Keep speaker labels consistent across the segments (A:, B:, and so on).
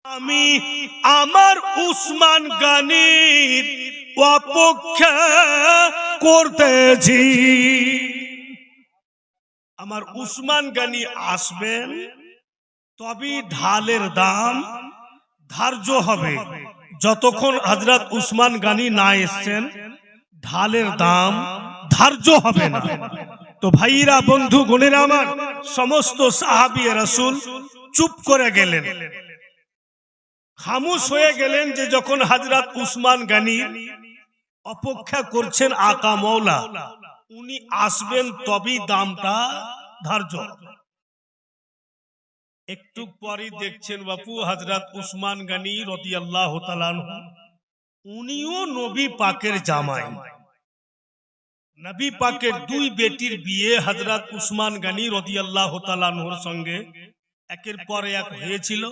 A: আমি আমার উসমান গানির অপেক্ষা করতেছি। আমার উসমান গানি আসবেন, তবে ঢালের দাম ধার্য হবে। যতক্ষণ হযরত উসমান গানি না এসেছেন, ঢালের দাম ধার্য হবে না। তো ভাইরা, বন্ধু গণেরা আমার, সমস্ত সাহাবী রাসূল চুপ করে গেলেন, খামোশ হয়ে গেলেন, যে যখন হযরত উসমান গানি অপেক্ষা করছেন আকা মওলা, উনি আসবেন তবেই দামটা ধার্য। একটু পরে দেখছেন বাপু হযরত উসমান গানি রাদিয়াল্লাহু তাআলা আনহু, উনিও নবী পাকের জামাই। নবী পাকের দুই বেটির বিয়ে হযরত উসমান গানি রাদিয়াল্লাহু তাআলা আনহুর সঙ্গে একের পর এক হয়েছিল।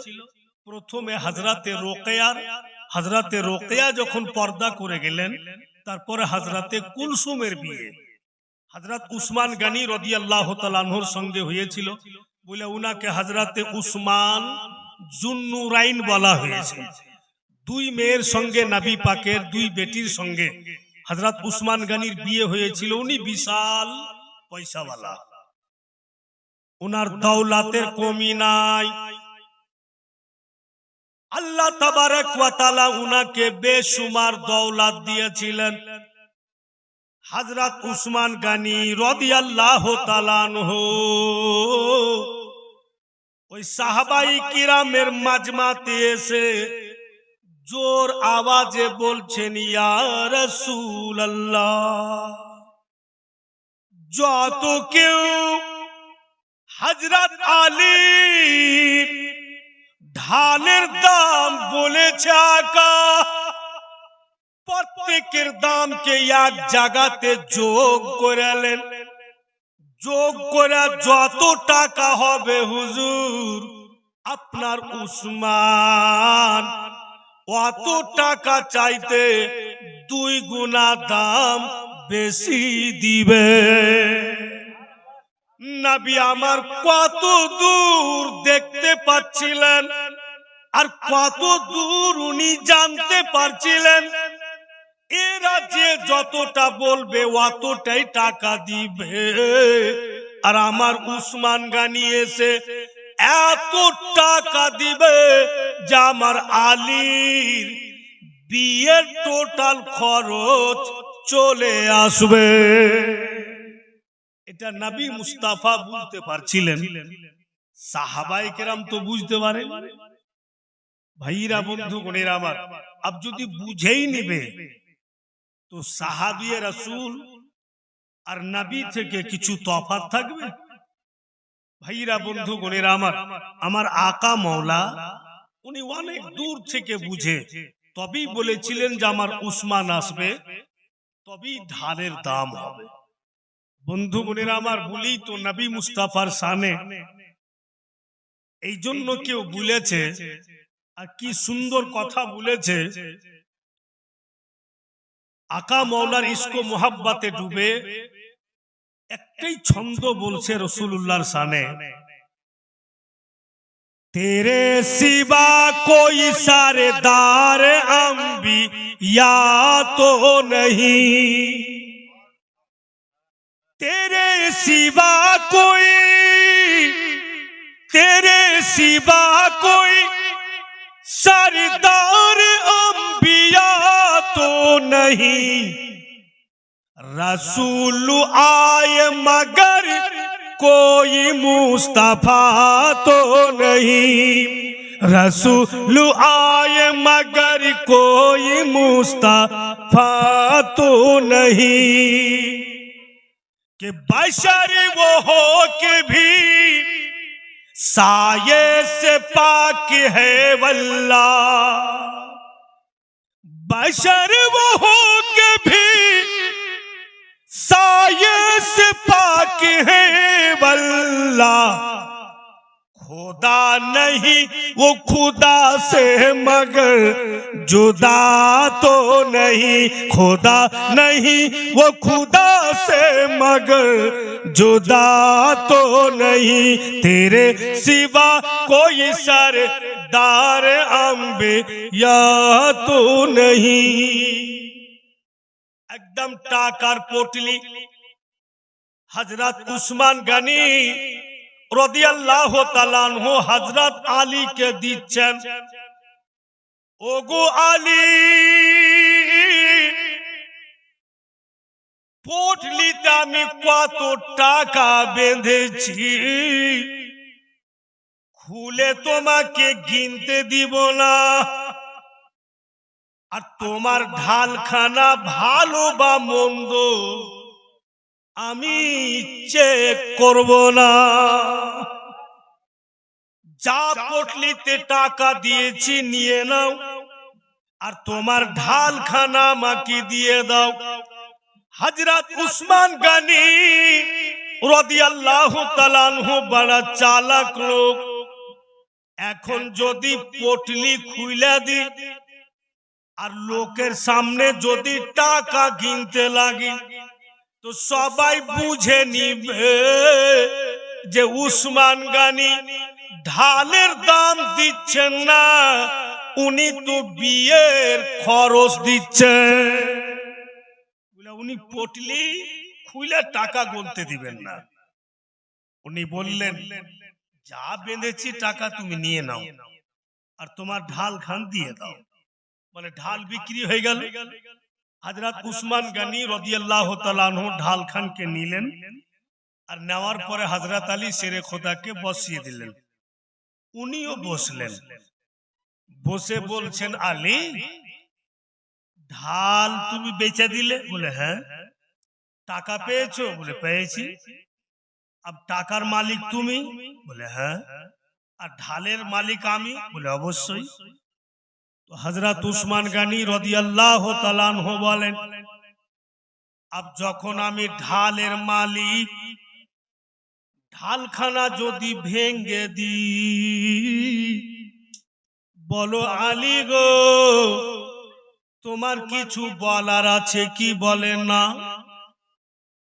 A: প্রথমে হযরতে রোকেয়া যখন পর্দা করে গেলেন, তারপরে হযরতে কুলসুমের বিয়ে হযরত উসমান গানি রাদিয়াল্লাহু তাআলা আনহুর সঙ্গে হয়েছিল, বলে উনাকে হযরতে উসমান জুন্নুরাইন বলা হয়েছে। দুই মেয়ের সঙ্গে, নবী পাকের দুই বেটির সঙ্গে হযরত উসমান গানির বিয়ে হয়েছিল। উনি বিশাল পয়সাওয়ালা, উনার দৌলতের কমি নাই। আল্লাহ তাবারক ওয়া তাআলা উনাকে বেশুমার দৌলত দিয়েছিলেন। হযরত উসমান গানি রাদিয়াল্লাহু তাআলা আনহু ওই সাহাবায়ে কিরামের মাজমাতে এসে জোর আওয়াজে বলছেন, ইয়া রাসূলুল্লাহ, যত কেউ হযরত আলী ঢালের দাম বলেছে আকা, প্রত্যেকের দামকে এক জায়গাতে যোগ করালেন। যোগ করে যত টাকা হবে হুজুর, আপনার উসমান অত টাকা চাইতে 2 গুণা দাম বেশি দিবে। নবী আমার কত দূর দেখতে পাচ্ছিলেন, আর কত দূর উনি জানতে পারছিলেন, এরা যে যতটা বলবে অতটাই টাকা দিবে। আর আমার উসমান গানি এসে এত টাকা দিবে যে আমার আলীর বিয়ের টোটাল খরচ চলে আসবে। এটা নবী মুস্তাফা বুঝতে পারছিলেন, সাহাবায়ে কেরাম তো বুঝতে পারে। ভাইরা, বন্ধু গণেরা আমার, আব যদি বুঝেই নিবে তো সাহাবিয়ে রাসূল আর নবী থেকে কিছু তফাৎ থাকবে? ভাইরা, বন্ধু গণেরা আমার, আমার আকা মওলা উনি অনেক দূর থেকে বুঝে তবেই বলেছিলেন যে আমার উসমান আসবে, তবেই ঢালের দাম হবে। বন্ধু বোনেরা আমার, বলি তো নবী মুস্তাফার শানে, এই জন্য কেউ বলেছে, আর কি সুন্দর কথা বলেছে, আকা মওলার ইশক ও মোহাব্বতে ডুবে একটাই ছন্দ বলছে রাসূলুল্লাহর শানে, তেরে সিবা কোই সরদার আম্বিয়া তো नहीं, तेरे सिवा कोई सरदार अंबिया तो नहीं, रसूल आए मगर कोई मुस्तफा तो नहीं, रसूल आए मगर कोई मुस्तफा तो नहीं, कि बशर वो हो के भी साये से पाक है वल्लाह, बशर वो हो के भी साये से पाक है वल्लाह, खुदा नहीं वो खुदा से मगर जुदा तो नहीं, खुदा नहीं वो खुदा से मगर जुदा तो नहीं, तेरे सिवा कोई सरदार अंबिया तो नहीं। एकदम टाकार पोटली हजरत उस्मान गनी রাদিয়াল্লাহু তাআলা আনহু হযরত আলী কে দিচ্ছেন, ওগো আলী, পোটলিতে আমি কত টাকা বেঁধেছি, খুলে তোমাকে গিনতে দিব না, আর তোমার ঢালখানা ভালো বা মন্দ আমি চেক করব না। যা পোটলিতে টাকা দিয়েছি নিয়ে নাও, আর তোমার ঢালখানা আমাকে দিয়ে দাও। হযরত উসমান গনি রাদিয়াল্লাহু তাআলা আনহু বড় চালাক লোক। এখন যদি পোটলি খুইলা দি আর লোকের সামনে যদি টাকা গিনতে লাগি, তো সবাই বুঝে নিবে যে উসমান গনি ঢালের দাম দিচ্ছেন না, উনি তো বিয়ের খরচ দিচ্ছেন। উনি পোটলি খুলে টাকা গুনতে দিবেন না। উনি বললেন, যা বেঁধেছি টাকা তুমি নিয়ে নাও, আর তোমার ঢাল খান দিয়ে দাও। বলে ঢাল বিক্রি হয়ে গেল। হযরত উসমান গনি রাদিয়াল্লাহু তাআলা আনহু ঢাল খানকে নিলেন, আর নেওয়ার পরে হযরত আলী শেরে খোদাকে বসিয়ে দিলেন। উনিও বসলেন, বসে বলছেন, আলী, ঢাল তুমি বেচে দিলে? বলে হ্যাঁ। টাকা পেয়েছো? বলে পেয়েছি। अब টাকার মালিক তুমি? বলে হ্যাঁ। আর ঢালের মালিক আমি? বলে অবশ্যই। তো হযরত উসমান গনি রাদিয়াল্লাহু তাআলা আনহু বলেন, अब যখন আমি ঢালের মালিক, ঢালখানা যদি ভেঙে দি, বলো আলী গো, তোমার কিছু বলার আছে কি? বলেন না।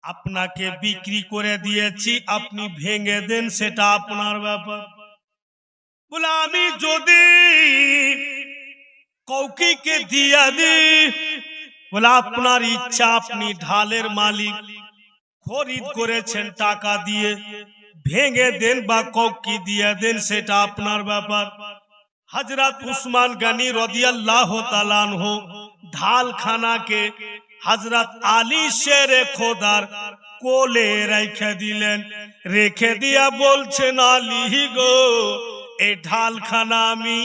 A: আপনাকে বিক্রি করে দিয়েছি, আপনি ভেঙে দেন, সেটা আপনার ব্যাপার। বলে আমি যদি কৌকিকে দিয়া দি, বলে আপনার ইচ্ছা, আপনি ঢালের মালিক, খরিদ করেছেন টাকা দিয়ে, ভেঙে দেন বা কৌকি দিয়ে দেন, সেটা আপনার ব্যাপার। হযরত উসমান গনি রাদিয়াল্লাহু তাআলা আনহু ঢালখানাকে হযরত আলী শেরে খোদার কোলে রেখে দিলেন। রেখে দিয়া বলছেন, আলী গো, এই ঢালখানা আমি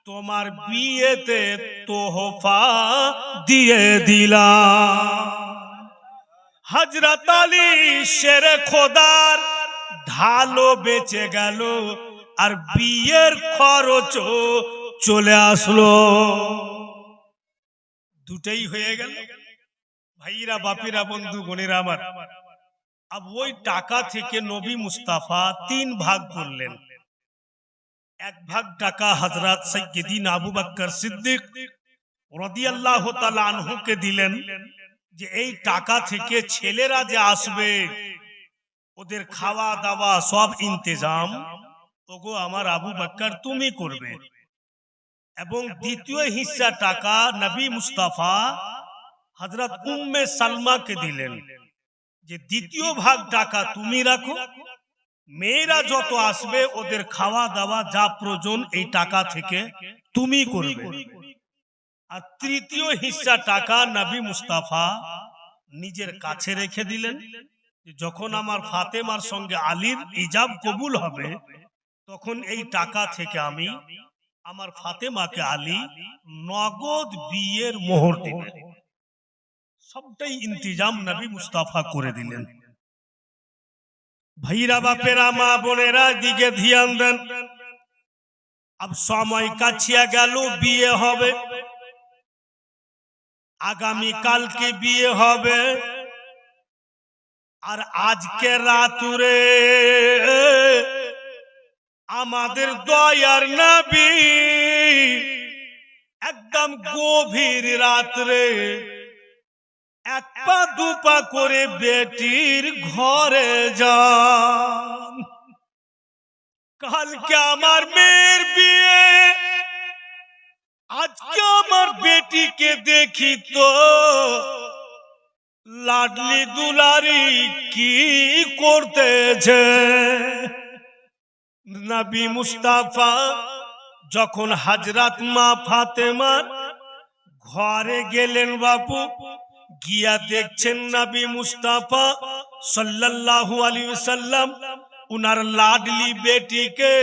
A: তোমার বিয়েতে তোহফা দিয়ে দিলাম। হযরত আলী শেরে খোদার ঢালও বেঁচে গেল, আর বিয়ের খরচও চলে আসলো। দুটেই হয়ে গেল। ভাইরা, বাপিরা, বন্ধু গণেরা আমার, अब ওই টাকা থেকে নবী মুস্তাফা 3 ভাগ করলেন। এক ভাগ টাকা হযরত সাইয়্যিদিনা আবু বকর সিদ্দিক রাদিয়াল্লাহু তাআলা আনহুকে দিলেন, যে এই টাকা থেকে ছেলেরা যে আসবে ওদের খাওয়া দাওয়া সব ইন্তজাম ওগো আমার আবু বকর তুমি করবে। এবং দ্বিতীয় হিস্সা টাকা নবী মুস্তাফা হযরত উম্মে সালমাকে দিলেন, যে দ্বিতীয় ভাগ টাকা তুমি রাখো, মেয়েরা যত আসবে ওদের খাওয়া দাওয়া যা প্রয়োজন এই টাকা থেকে তুমি করবে। আর তৃতীয় হিস্সা টাকা নবী মুস্তাফা নিজের কাছে রেখে দিলেন, যখন আমার ফাতেমার সঙ্গে আলীর ইজাব কবুল হবে, তখন এই টাকা থেকে আমি আমার ফাতেমাকে আলী নগদ বিয়ের মোহর দিবেন। সবটাই ইন্তজাম নবী মুস্তাফা করে দিলেন। ভাইরা, বাপেরা, মা বোনেরা, দিকে ধ্যান দেন। अब সময় কাছিয়া গেল, বিয়ে হবে। আগামী কালকে বিয়ে হবে। আর আজকে রাতুরে আমাদের দয়ার নবী একদম গভীর রাত্রে এক পা দুপা করে বেটির ঘরে যান। কালকে আমার মেয়ের বিয়ে, আজকে আমার বেটিকে দেখি তো লাডলি দুলারি কি করতেছে। নবী মুস্তাফা যখন হযরত মা ফাতেমার ঘরে গেলেন বাপু, গিয়া দেখছেন নবী মুস্তাফা সাল্লাল্লাহু আলাইহি ওয়াসাল্লাম উনার লাডলি বেটিকে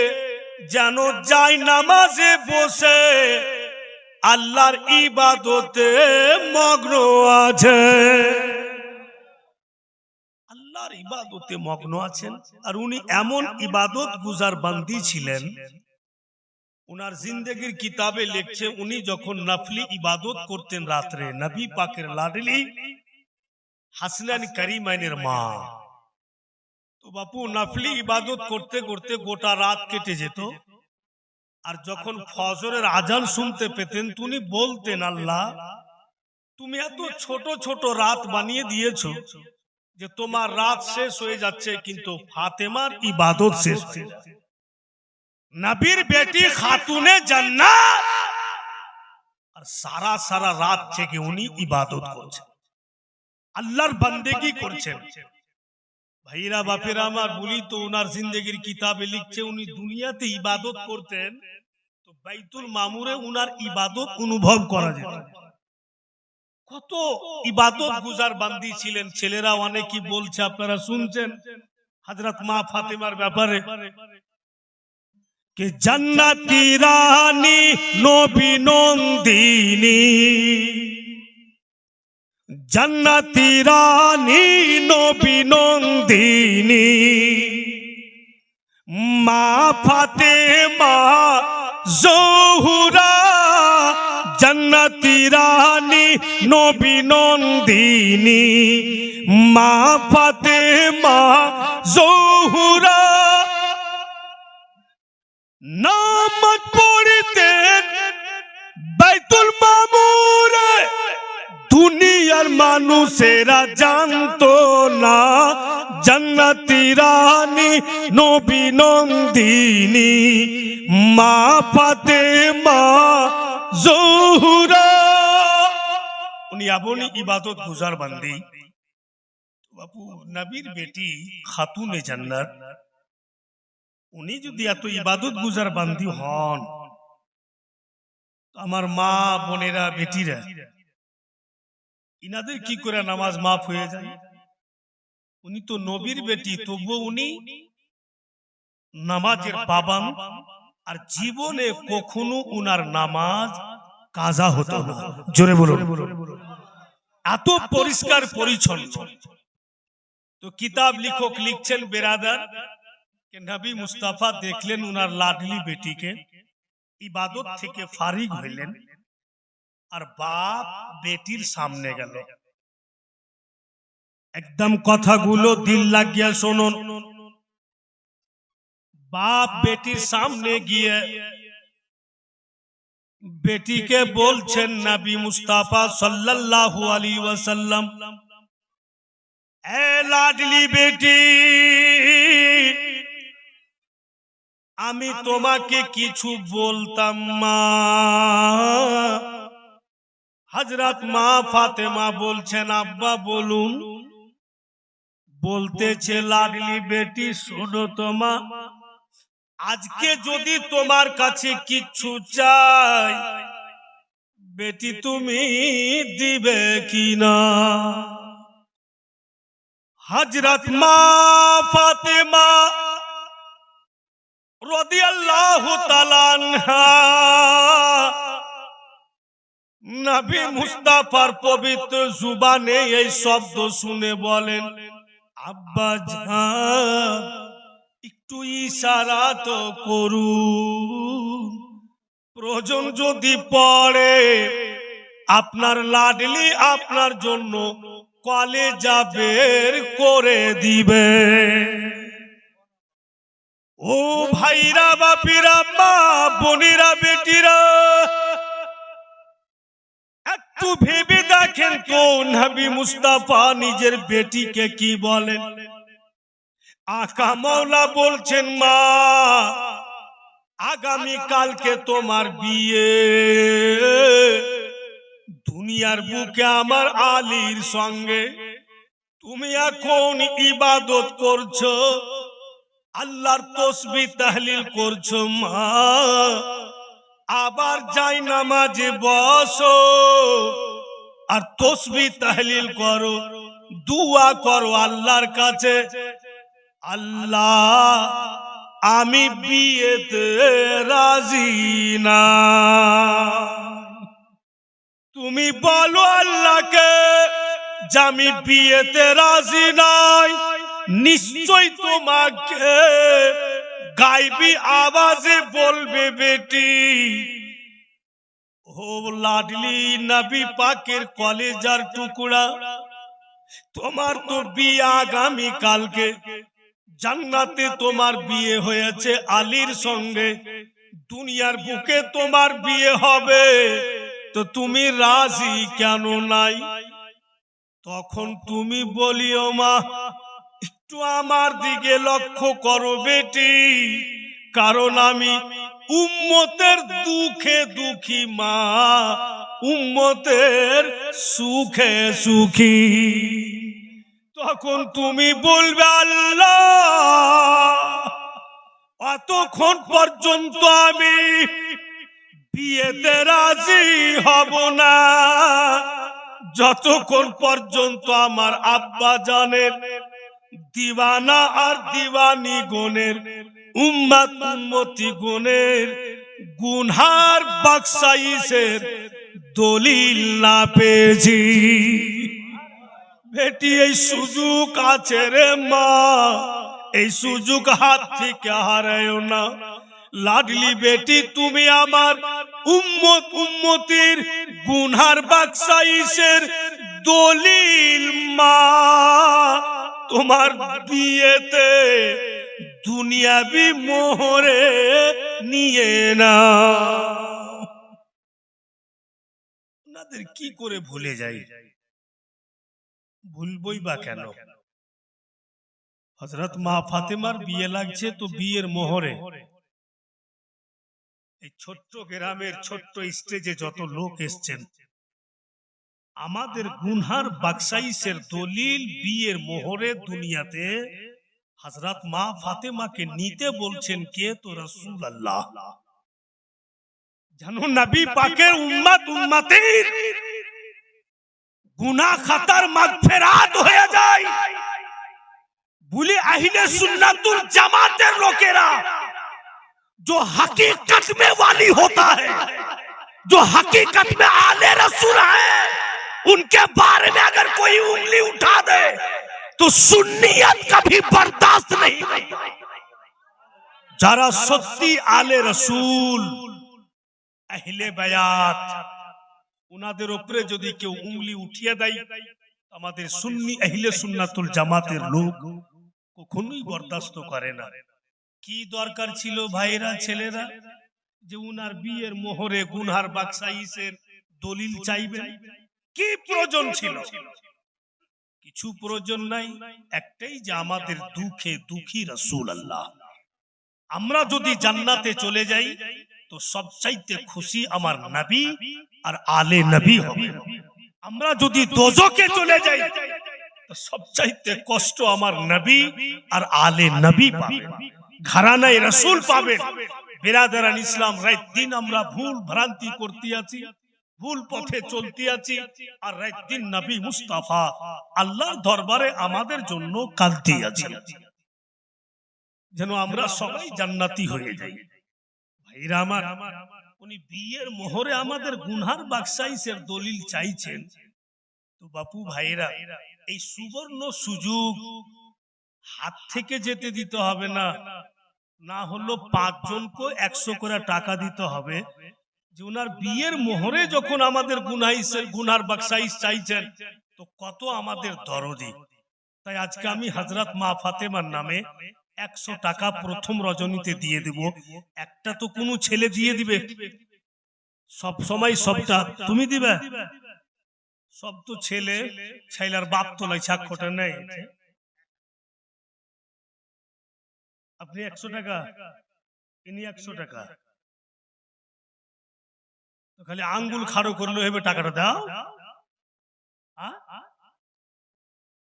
A: যেন যায় নামাজে বসে আল্লাহর ইবাদতে মগ্ন আছে, আল্লাহর ইবাদতে মগ্ন আছেন। আর উনি এমন ইবাদত গুজার বান্দি ছিলেন, উনার জিন্দেগির কিতাবে লিখছে উনি যখন নফলি ইবাদত করতেন রাত্রে, নবী পাকের লাডলি হাসনান করিমাইনের মা, তো বাপু নফলি ইবাদত করতে করতে গোটা রাত কেটে যেত। আর যখন ফজরের আজান শুনতে পেতেন তিনি বলতেন, আল্লাহ তুমি এত ছোট ছোট রাত বানিয়ে দিয়েছো যে তোমার রাত শেষ হয়ে যাচ্ছে কিন্তু ফাতেমার ইবাদত শেষ হয়ে যাচ্ছে। নবীর বেটি খাতুনে জান্নাত, আর সারা সারা রাত থেকে উনি ইবাদত করছেন, আল্লাহর বান্দেগি করছেন। ভাইরা বাপেরা আমার বলি তো, উনার জিন্দেগির কিতাবে লিখছে উনি দুনিয়াতে ইবাদত করতেন তো বাইতুল মামুরে উনার ইবাদত অনুভব করা যেত। কত ইবাদত গুজার বান্দি ছিলেন। ছেলেরা অনেকই বলছে, আপনারা শুনছেন হযরত মা ফাতেমার ব্যাপারে, কে জান্নাতি রানী নবী নন্দিনী, জান্নাতি রানী নবী নন্দিনী, মা ফাতেমা জোহরা, জান্নাতি রানী নবী নন্দিনী, মা ফাতেমা জোহরা। নামাজ পড়তেন বাইতুল মামুরে, দুনিয়ার মানুষেরা জানতো না জান্নাতি রানী নবী নন্দিনী, মা ফাতেমা জোহরা। উনি আপনি ইবাদত গুজার বান্দি বাপু, নবীর বেটি খাতুনে জান্নাত, উনি যদি এত ইবাদত গুজার বান্দি হন, আমার মা বোনেরা বেটিরা ইনাদের কি করে নামাজ মাফ হয়ে যায়? উনি তো নবীর বেটি, তবুও উনি নামাজের পাবান, আর জীবনে কখনো উনার নামাজ কাজা হতো না। জোরে বলুন, এত পরিষ্কার পরিচ্ছন্ন। তো কিতাব লিখক লিখছেন বেরাদার, নবী মুস্তাফা দেখলেন উনার লাডলি বেটিকে, ইবাদত থেকে ফারিগ হইলেন, আর বাপ বেটির সামনে গেল। একদম কথাগুলো দিল লাগিয়া শুনুন। বাপ বেটির সামনে গিয়ে বেটিকে বলছেন নবী মুস্তাফা সাল্লাল্লাহু আলাইহি ওয়াসাল্লাম, এ লাডলি বেটি, আমি তোমাকে কিছু বলতাম মা। হযরত মা ফাতেমা বলছেন, আব্বা বলুন। বলতেছে, লাডলি বেটি শোনো তো মা, আজকে যদি তোমার কাছে কিছু চাই বেটি তুমি দিবে কিনা? হযরত মা ফাতেমা রাদিয়াল্লাহু তাআলা আনহা নবী মুস্তাফার পবিত্র জুবানে এই শব্দ শুনে বলেন, আব্বা জান একটু ইশারা তো করুন, প্রয়োজন যদি পড়ে আপনার লাডলি আপনার জন্য কলেজা বের করে দিবে। ও ভাইরা বাপিরা মা বোনেরা বেটিরা একটু ভেবে দেখেন তো নবী মুস্তাফা নিজের বেটিকে কি বলেন। আকা মওলা বলছেন মা আগামী কালকে তোমার বিয়ে, দুনিয়ার বুকে আমার আলীর সঙ্গে তুমি এখন ইবাদত করছো, আল্লাহর তাসবিহ তাহলিল করছো মা, আবার যাই নামাজে বসো আর তাসবিহ তাহলিল করো, দুয়া করো আল্লাহর কাছে, আল্লাহ আমি বিয়েতে রাজি না। তুমি বলো আল্লাহকে যে আমি বিয়েতে রাজি নাই, নিশ্চয় তোমাকে গায়বী আওয়াজে বলবে বেটি ও লাডলি নবী পাকের কলেজার টুকরা, তোমার তো বিয়ে আগামী কালকে, জান্নাতে তোমার বিয়ে হয়েছে আলীর সঙ্গে, দুনিয়ার বুকে তোমার বিয়ে হবে, তো তুমি রাজি কেন নাই? তখন তুমি বলিও মা একটু আমার দিকে লক্ষ্য করো বেটি, কারণ আমি উম্মতের দুঃখে দুঃখী মা, উম্মতের সুখে সুখী। তখন তুমি বলবে আল্লাহ অতক্ষণ পর্যন্ত আমি বিয়েতে রাজি হব না, যতক্ষণ পর্যন্ত আমার আব্বা জানের দিওয়ানা আর দিওয়ানি গুণের উম্মত উম্মতি গুণের গুনহার বখশাইশের দলিল না পেয়েছি। বেটি এই সুযোগ আছে রে মা, এই সুযোগ হাত থেকে হারায়ো না। লাডলি বেটি তুমি আমার উম্মত উম্মতির গুনহার বখশাইশের দলিল মা, তোমার বিয়েতে দুনিয়াবি মোহরে নিয়ে না। আপনাদের কি করে ভুলে যাই? ভুলবই বা কেন? হযরত মা ফাতেমার বিয়ে লাগছে তো বিয়ের মোহরে এই ছোট্ট গ্রামের ছোট্ট স্টেজে যত লোক এসছেন, আমাদের গুনহার বখশাইশের দলিল বিয়ের মোহরে দুনিয়াতে হযরত মা ফাতেমাকে নিতে বলছেন কে? তো রাসূলুল্লাহ। জানো নবী পাকের উম্মত উম্মতির গুনাহ খাতার মাগফিরাত হয়ে যায় বলে আহলে সুন্নাতুল জামাতের লোকেরা जो हकीकत में वाली होता है, जो हकीकत में आले रसूल है, उनके बारे में अगर कोई उंगली उठा दे तो सुन्नियत कभी बर्दाश्त नहीं। যারা সত্যি আলে রসুল আহলে বায়াত, উনাদের উপরে যদি কেউ উংলি উঠিয়ে দেয়, আমাদের সুন্নি আহলে সুন্নাতুল জামাতের লোক কখনোই বরদাস্ত করে না। কি দরকার ছিল ভাইরা ছেলেরা যে উনার বিয়ের মোহরে গুনহার বখশাইশের দলিল চাইবেন? কি প্রয়োজন ছিল? কিছু প্রয়োজন নাই, একটাই যে আমাদের দুঃখে দুঃখী রাসূলুল্লাহ। আমরা যদি জান্নাতে চলে যাই তো সবচাইতে খুশি আমার নবী আর আলে নবী হবে। আমরা যদি দোজখে চলে যাই তো সবচাইতে কষ্ট আমার নবী আর আলে নবী পাবে, ঘরানায়ে রাসূল পাবে। বিরাদারান ইসলাম, রাত দিন আমরা ভুল ভ্রান্তি করতে আছি, ভুল পথে চলতে আছি, আর রাত দিন নবী মুস্তাফা আল্লাহর দরবারে আমাদের জন্য কাঁদতে আছি যেন আমরা সবাই জান্নাতি হয়ে যাই। ভাইরা আমার, উনি বিয়ের মোহরে আমাদের গুনহার বখশাইশের দলিল চাইছেন। তো বাপু ভাইরা, এই সুবর্ণ সুযোগ হাত থেকে যেতে দিতে হবে না, না হলো 5 জনকে 100 করে টাকা দিতে হবে যে উনার বিয়ের মোহরে যখন আমাদের গুনহার বখশাইশ চাইছেন তো কত আমাদের দরদি। তাই আজকে আমি হযরত মা ফাতেমার নামে 100 টাকা প্রথম রজনীতে দিয়ে দেব। একটা তো কোনো ছেলে দিয়ে দিবে, সব সময় সবটা তুমি দিবে? সব তো ছেলে, ছেলের বাপ তো নাই, সাক্ষ্যটা নেই। আপনি 100 টাকা, ইনি 100 টাকা, খালি আঙ্গুল খাড়ো করলে হবে, টাকাটা দাও।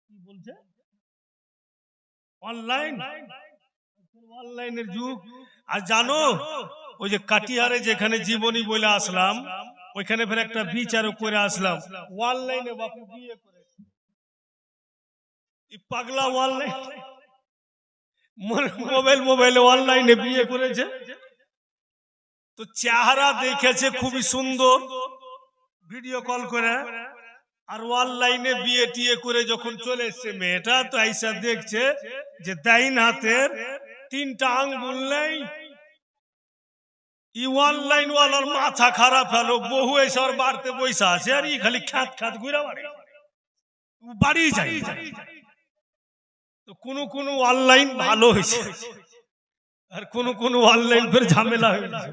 A: কি বলছে? অনলাইন, অনলাইনের যুগ। আর জানো ওই যে কাটিহারে যেখানে জীবনী বলে আসলাম, ওইখানে ফের একটা বিচারও করে আসলাম, অনলাইনে বাপু বিয়ে করে। পাগলা অনলাইন, মোবাইলে অনলাইনে বিয়ে করেছে। তো চেহারা দেখেছে খুবই সুন্দর, ভিডিও কল করে, আর অনলাইনে বিয়ে টিয়ে করে যখন চলে এসছে মেয়েটা, তো আইসা দেখছে যে ডাইন হাতের 3টা আঙ্গুল নেই। অনলাইন ওয়ালার মাথা খারাপ হলো, বহু এসে আর বাড়তে পয়সা আছে, আর ই খালি খ্যাত খ্যাত ঘুরে বাড়ি যায়। তো কোন অনলাইন ভালো হয়েছে, আর কোন অনলাইন ফের ঝামেলা হয়েছে।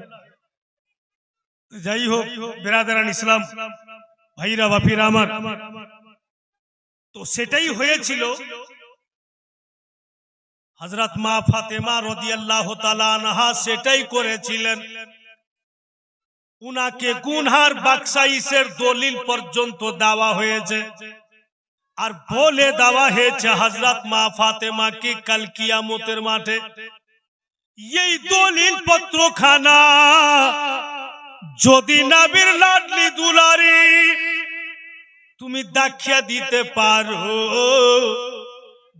A: যাই হোক বেরাদারান ইসলাম, ভাইরা বাপিরা আমার, তো সেটাই হয়েছিল। হযরত মা ফাতেমা রাদিয়াল্লাহু তাআলা আনহা সেটাই করেছিলেন। উনাকে গুনহার বাকশাইশের দলিল পর্যন্ত দেওয়া হয়েছে, আর বলে দেওয়া হয়েছে হযরত মা ফাতেমাকে কাল কিয়ামতের মাঠে এই দলিল পত্রখানা যদি নবীর লাডলি দুলারি তুমি দেখিয়ে দিতে পারো,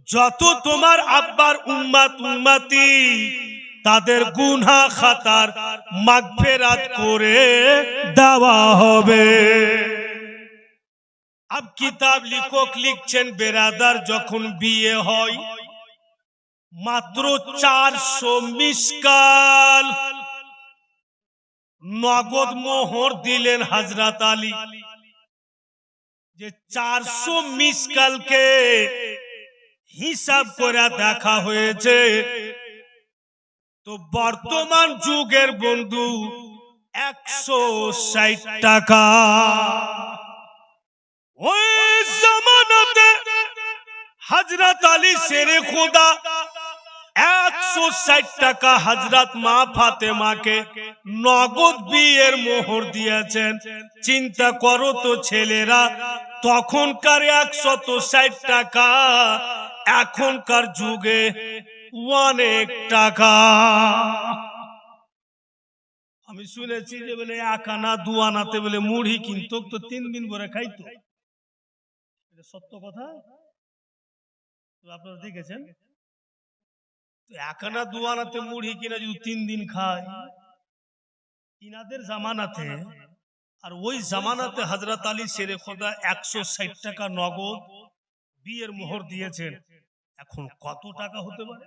A: যত তোমার আব্বার উম্মত উম্মতি তাদের গুনাহ খাতার মাগফিরাত করে দেওয়া হবে। अब किताब लिखक लिखছেন বেরাদার, যখন বিয়ে হয় মাত্র 400 মিসকাল নগদ মোহর দিলেন হযরত আলী। যে 400 মিসকালকে হিসাব করে দেখা হয়েছে, তো বর্তমান যুগের বন্ধু 160 টাকা। ওই জামানাতে হযরত আলী শেরে খোদা 160 টাকা হযরত মা ফাতেমাকে নগদ বিয়ের মোহর দিয়েছেন। চিন্তা করো তো ছেলেরা, তখনকার 160 টাকা এখনকার যুগে অনেক টাকা। আমি শুনেছি যে বলে 1 আনা 2 আনাতে বলে মুড়ি কিনতো, তো 3 দিন ভরে খাইতো। এটা সত্য কথা, আপনারা দেখেছেন? 1 আনা 2 আনাতে মুড়ি কিনা যদি 3 দিন খায়, ইনাদের জামানাতে আর ওই জামানাতে হযরত আলী শেরে খোদা 160 টাকা নগদ বিয়ের মোহর দিয়েছেন। এখন কত টাকা হতে পারে?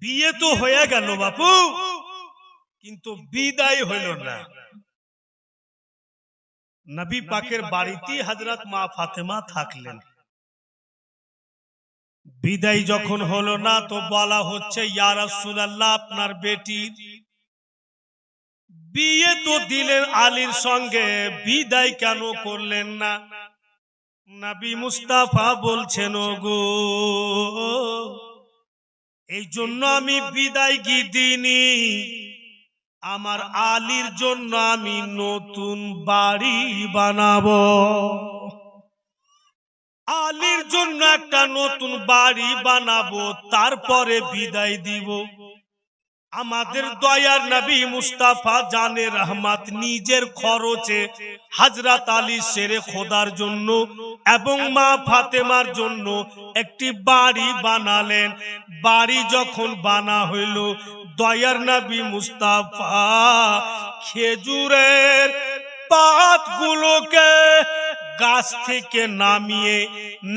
A: বিয়ে তো হয়ে গেল বাপু, কিন্তু বিদায় হইল না। নবী পাকের বাড়িতে হযরত মা ফাতেমা থাকলেন। বিদায় যখন হলো না, তো বলা হচ্ছে ইয়া রাসূলুল্লাহ, আপনার বেটি বিয়ে তো দিলেন আলীর সঙ্গে, বিদায় কেন করলেন না? নবী মুস্তাফা বলছেন, ওগো এই জন্য আমি বিদায় দিইনি, আমার আলীর জন্য আমি নতুন বাড়ি বানাবো, আলীর জন্য একটা নতুন বাড়ি বানাবো, তারপরে বিদায় দিব। আমাদের দয়ার নবী মুস্তাফা জানে রহমত নিজের খরচে হযরত আলী শেরে খোদার জন্য এবং মা ফাতেমার জন্য একটি বাড়ি বানালেন। বাড়ি যখন বানা হইল, দয়ার নবী মুস্তাফা খেজুরের পাতগুলোকে গাছ থেকে নামিয়ে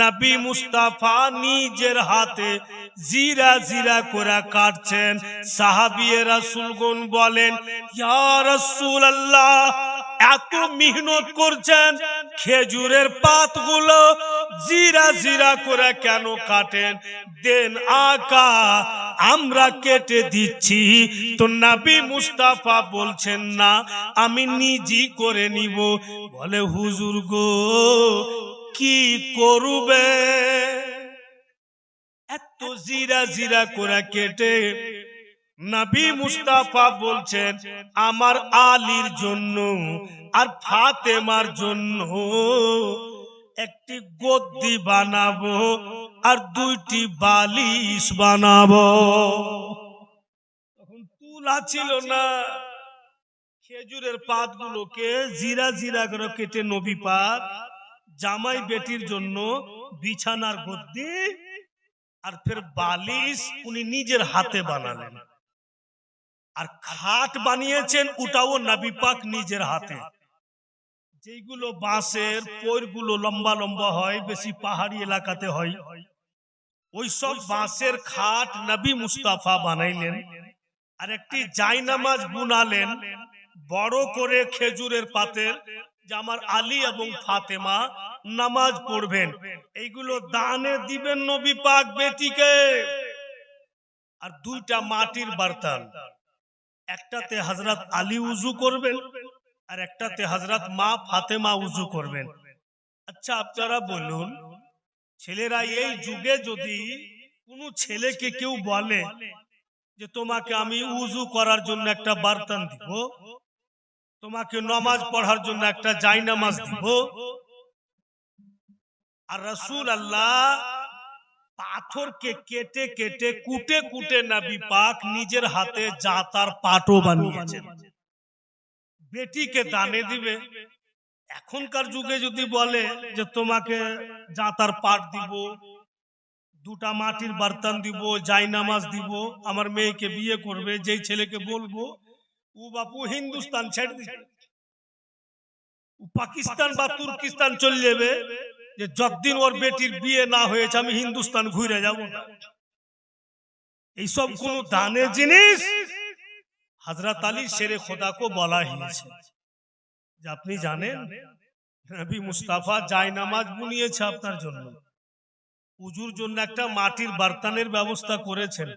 A: নবী মুস্তাফা নিজের হাতে জিরা জিরা করে কাটছেন। সাহাবিয়ে রাসূলগণ বলেন, ইয়া রাসূলুল্লাহ, এত মেহনত করছেন, খেজুরের পাতগুলো জিরা জিরা করে কেন কাটেন? দেন আকা, আমরা কেটে দিচ্ছি। তো নবী মুস্তাফা বলছেন না, আমি নিজেই করে নিব। বলে হুজুর গো কি করবে? এত জিরা জিরা করে কেটে নবী মুস্তাফা বলছেন আমার আলীর জন্য আর ফাতেমার জন্য একটি গদ্দি বানাবো আর দুইটি বালিশ বানাবো। তখন তুলা ছিল না, খেজুরের পাতগুলোকে জিরা জিরা করে কেটে নবী পাক জামাই বেটির জন্য বিছানার গদ্দি আর ফের বালিশ উনি নিজের হাতে বানালেন। আর খাট বানিয়েছেন, ওটাও নবী পাক নিজের হাতে। যেগুলো বাঁশের পৈরগুলো লম্বা লম্বা হয়, বেশি পাহাড়ি এলাকাতে হয়, ওই সব বাঁশের খাট নবী মুস্তাফা বানাইলেন। আর একটি জায়নামাজ বুনালেন বড় করে খেজুরের পাতের, যে আমার আলী এবং ফাতেমা নামাজ পড়বেন। এইগুলো দানে দিবেন নবী পাক বেটিকে। আর দুইটা মাটির বার্তান, একটাতে হযরত আলী উযু করবেন আর একটাতে হযরত মা ফাতেমা উযু করবেন। আচ্ছা আপনারা বলুন, ছেলেরা এই যুগে যদি কোনো ছেলেকে কেউ বলে যে তোমাকে আমি উযু করার জন্য একটা বার্তান দিব, তোমাকে নামাজ পড়ার জন্য একটা জায়নামাজ দিব, আর রাসূলুল্লাহ পাথরকে কেটে কেটে কুটে কুটে নবী পাক নিজের হাতে জাতার পাটও বানিয়েছেন, বেটিকে দানে দিবে। এখনকার যুগে যদি বলে যে তোমাকে জাতার পাট দিব, দুটা মাটির বার্তান দিব, জায়নামাজ দিব, আমার মেয়েকে বিয়ে করবে, যেই ছেলেকে বলবো ও বাপু হিন্দুস্তান ছেড়ে দিবে, পাকিস্তান বা তুর্কিস্তান চলে যাবে, যে যতদিন ওর বেটির বিয়ে না হয়েছে আমি হিন্দুস্তান ঘুরে যাব না। এইসব কোন দানের জিনিস হযরত আলী শেরে খোদাকে বলা হয়েছে যে আপনি জানেন নবী মুস্তাফা জায়নামাজ বুনিয়েছে আপনার জন্য, উজুর জন্য একটা মাটির বার্তানের ব্যবস্থা করেছেন,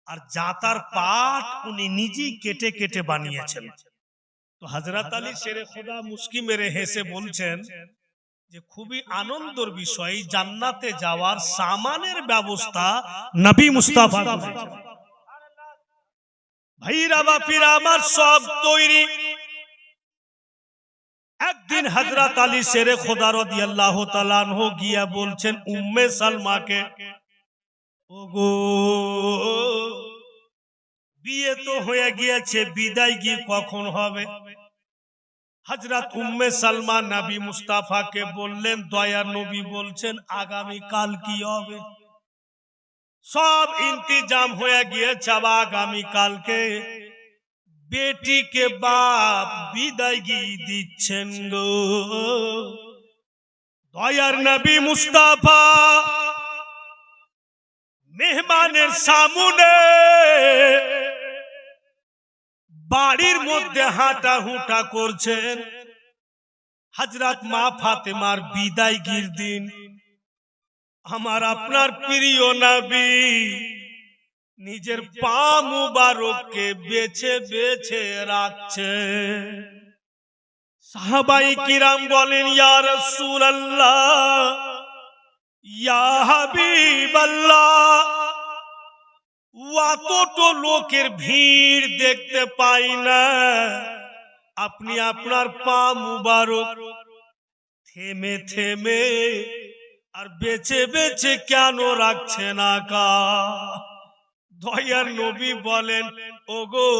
A: আর জাতার পাট উনি নিজেই কেটে কেটে বানিয়েছেন। তো হযরত আলী শেরে খোদা মুস্কি মেরে হেসে বলছেন যে খুবই আনন্দের বিষয়, জান্নাতে যাওয়ার সামানের ব্যবস্থা নবী মুস্তাফা করেছেন। ভাইরা বাপিরা আমার সব তৈরি। একদিন হযরত আলী শেরে খোদা রাদিয়াল্লাহু তাআলা আনহু গিয়া বলছেন উম্মে সালমাকে, ওগো বিয়ে তো হয়ে গিয়েছে, বিদায় কি কখন হবে? হযরত উম্মে সালমা নবী মুস্তাফাকে বললেন, দয়ার নবী বলছেন আগামী কাল কি হবে? সব ইন্তজাম হয়ে গিয়েছে, আগামী কালকে বেটিকে বাপ বিদায়গি দিচ্ছেন গো। দয়ার নবী মুস্তাফা মেহমানের সামনে বাড়ির মধ্যে হাঁটা হুটা করছেন। হযরত মা ফাতেমার বিদায়গির দিন আমার আপনার প্রিয় নবী নিজের পা মুবারককে বেছে বেছে রাখছে। সাহাবায়ে কিরাম বলেন, ইয়া রাসূলুল্লাহ, ইয়া হাবিবাল্লাহ, অতটো লোকের ভিড় দেখতে পাই না, আপনি আপনার পা মুবারক থেমে থেমে আর বেছে বেছে কেন রাখছেন আকা? দয়ার নবী বলেন, ওগো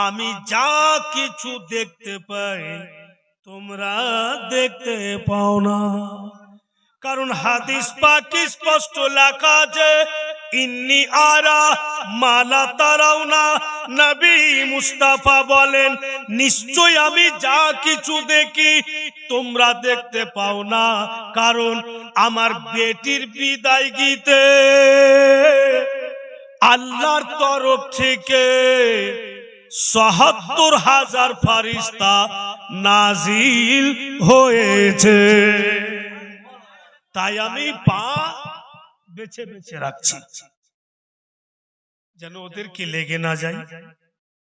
A: আমি যা কিছু দেখতে পাই তোমরা দেখতে পাও না। কারণ হাদিস পাক স্পষ্ট লেখা আছে, ইন্নী আরা মালা তারাউনা। নবী মুস্তাফা বলেন, নিশ্চয় আমি যা কিছু দেখি তোমরা দেখতে পাও না। কারণ আমার বেটির বিদায় গীতে আল্লাহর তরফ থেকে ৭৭,০০০ ফেরেশতা নাজিল হয়েছে। তাই আমি পা বেছে বেছে রাখছি যেন ওদেরকে লেগে না যায়।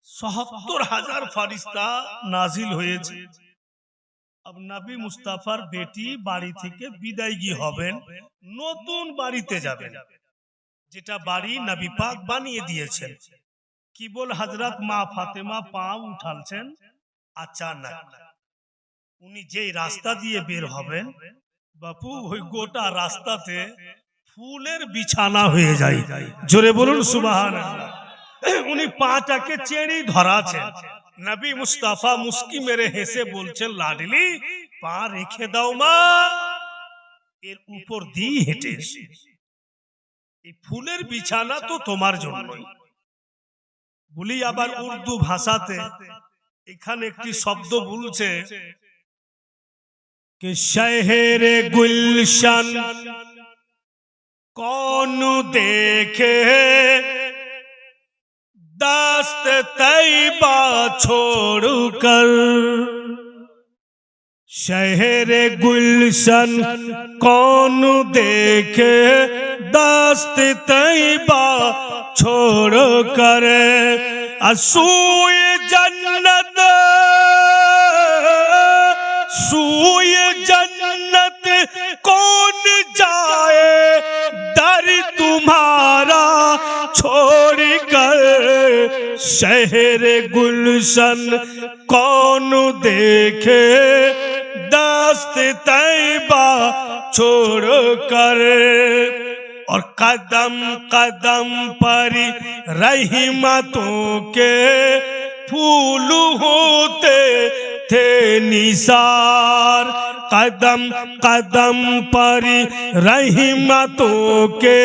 A: ৭৭,০০০ ফারিস্তা নাজিল হয়েছে। अब नबी मुस्ताफार बेटी बाड़ी থেকে বিদায়ী হবেন, নতুন বাড়িতে যাবেন, যেটা বাড়ি নবী পাক বানিয়ে দিয়েছেন। কেবল হযরত মা ফাতেমা পা উঠালছেন, আচানক উনি যেই রাস্তা দিয়ে বের হবেন, বাপু ওই গোটা রাস্তাতে ফুলের বিছানা হয়ে যায়। জোরে বলুন সুবহানাল্লাহ। উনি পাটাকে চেড়েই ধরাছেন। নবী মুস্তাফা মুস্কি মেরে হেসে বলছেন, লাডলি পা রেখে দাও মা, এর উপর দিয়ে হেঁটে এসে এই ফুলের বিছানা তো তোমার জন্যই। বলি আবার উর্দু ভাষাতে এখানে একটি শব্দ বলছে कि शहर गुलशन कौन देखे दस्त तैबा छोड़कर, शहर गुलशन कौन देखे दस्त तैबा छोड़कर, असूय जन्नत सूय जन्नत कौन जाए दर तुम्हारा छोड़कर, शहर गुलशन कौन देखे दस्त तैबा छोड़कर, और कदम कदम पर रहमतों के फूल होते थे निसार, कदम कदम पर रहमतों के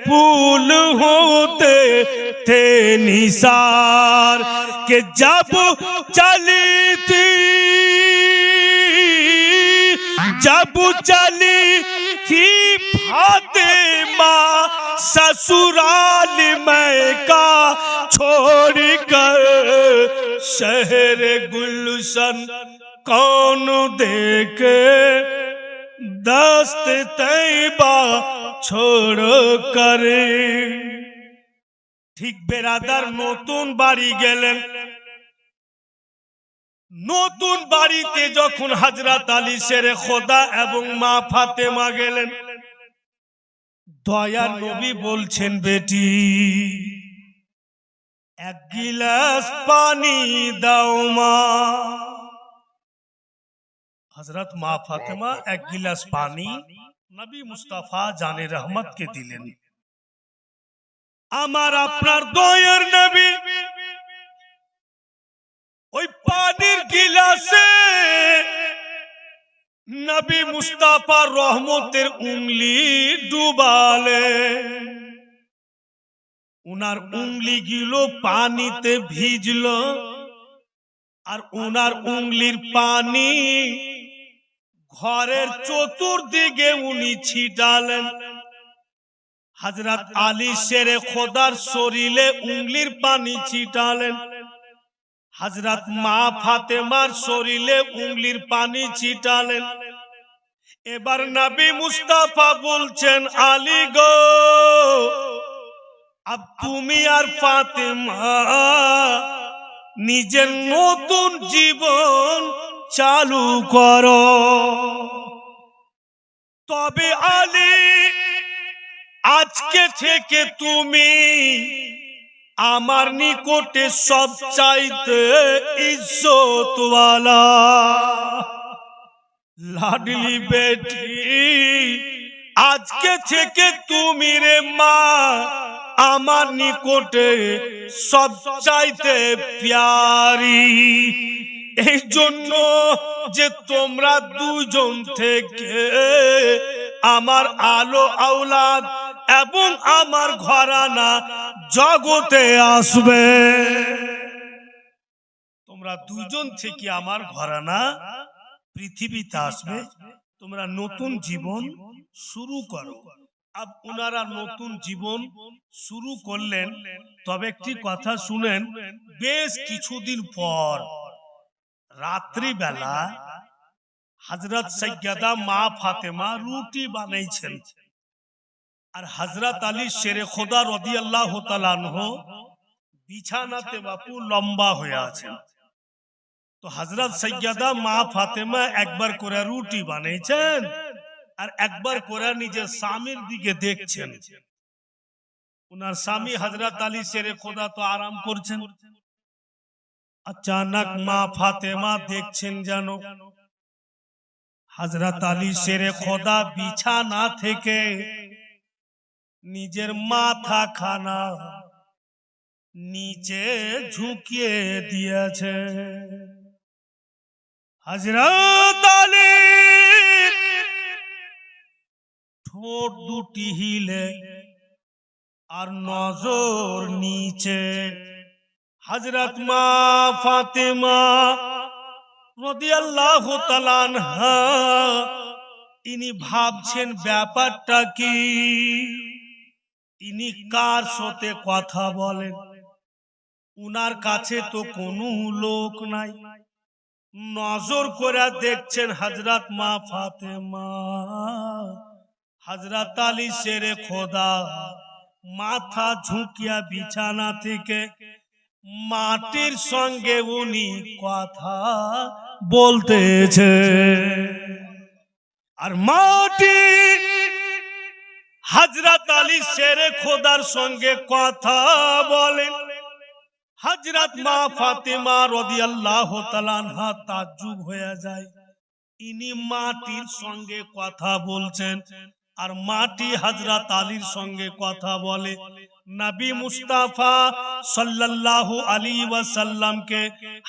A: फूल होते थे निसार, कि जब चली थी थी फातिमा ससुराल में का छोड़कर, शहर गुलशन कौन देखे दस्त तैबा छोड़कर। ঠিক বেরাদার নতুন বাড়ি গেলেন। নতুন বাড়িতে যখন হযরত আলী শেরে খোদা এবং মা ফাতেমা গেলেন, দয়ার নবী বলছেন, বেটি এক গিলাস পানি দাও মা। হযরত মা ফাতেমা এক গিলাস পানি নবী মুস্তাফা জানে রহমতকে দিলেন। আমার আপনার দয়ার নবী ওই পানির গিলাসে নবী মুস্তাফা রহমতের উংলি ডুবালে, উনার উংলি গুলো পানিতে ভিজলো, আর উনার উংলির পানি ঘরের চতুর্দিকে উনি ছিটালেন। হযরত আলী শেরে খোদার শরীরে উংলির পানি ছিটালেন, হযরত মা ফাতেমার শরীরে উংলির পানি ছিটালেন। এবার নবী মুস্তাফা বলছেন, আলী গো, अब তুমি আর ফাতেমা নিজের নতুন জীবন চালু করো। তবে আলী, আজকে থেকে তুমি আমার নিকটে সবচাইতে ইজ্জতওয়ালা। লাডলি বেটি, আজকে থেকে তুমি রে মা আমার নিকটে সবচাইতে প্যারি। এই জন্য যে তোমরা দুজন থেকে আমার আলো আওলাদ এবং আমার ঘরানা জগতে আসবে। তোমরা দুজন থেকে আমার ঘরানা পৃথিবীতে আসবে, তোমরা নতুন জীবন শুরু করো। अब उनारा नतून जीवन शुरू करलेन। तबे एकटी कथा शुनेन, बेश किछुदिन पर रात्रि बेला হযরত সৈয়দা মা ফাতেমা রুটি বানাইছেন, আর হযরত আলী শেরে খোদা রাদিয়াল্লাহু তাআলা আনহু বিছানাতে বাপু লম্বা হয়ে আছেন। তো হযরত সৈয়দা মা ফাতেমা একবার করে রুটি বানাইছেন, আর একবার করে নিজের স্বামীর দিকে দেখছেন। উনার স্বামী হযরত আলী শেরে খোদা তো আরাম করছেন। अचानक माँ फातेमा देखছেন যেন হযরত আলী শেরে খোদা বিছানা থেকে নিজের মাথা খানা নিচে ঝুঁকিয়ে দিয়েছে। হযরত আলী ঠোঁট দুটি হিলে আর নজর নিচে। হযরত মা ফাতেমা রাদিয়াল্লাহু তাআলা আনহা ইনি ভাবছেন ব্যাপারটা কি, ইনি কার সাথে কথা বলেন, উনার কাছে তো কোনো লোক নাই। নজর করে দেখছেন হযরত মা ফাতেমা হযরত আলী শেরে খোদা মাথা ঝুঁকিয়া বিছানা থেকে মাটির সঙ্গে উনি কথা বলতেছে, আর মাটি হযরত আলী শেরে খোদার সঙ্গে কথা বলেন। হযরত মা ফাতেমা রাদিয়াল্লাহু তাআলা আনহা তাজ্জুব হয়ে যায়, ইনি মাটির সঙ্গে কথা বলছেন, আর মাটি হযরত আলীর সঙ্গে কথা বলে। নবী মুস্তাফা সাল্লাল্লাহু আলাইহি ওয়াসাল্লাম কে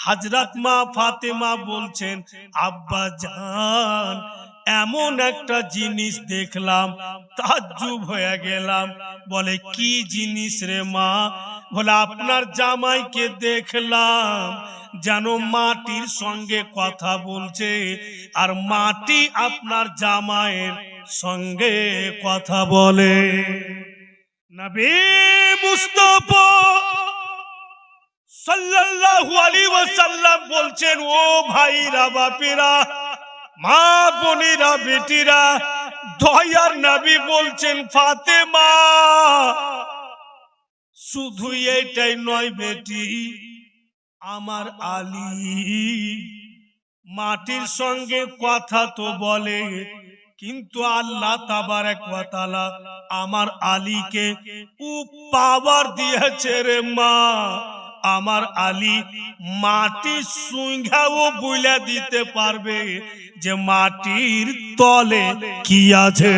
A: হযরত মা ফাতেমা বলছেন, আব্বা জান এমন একটা জিনিস দেখলাম, তাজ্জুব হয়ে গেলাম। বলে কি জিনিস রে মা? বলে আপনার জামাইকে দেখলাম যেন মাটির সঙ্গে কথা বলছে, আর মাটি আপনার জামাইয়ের সঙ্গে কথা বলে। নবী মুস্তাফা সাল্লাল্লাহু আলাইহি ওয়াসাল্লাম বলছেন, ও ভাইরা বাপেরা, মা বোনেরা বেটিরা, দয়ার নবী বলছেন ফাতেমা শুধু এইটাই নয় বেটি, আমার আলী মাটির সঙ্গে কথা তো বলে, কিন্তু আল্লাহ তাবারক ওয়া তাআলা আমার আলীকে পাওয়ার দিয়েছে রে মা। আমার আলী মাটি সুঙ্ঘাও বলে দিতে পারবে যে মাটির তলে কি আছে।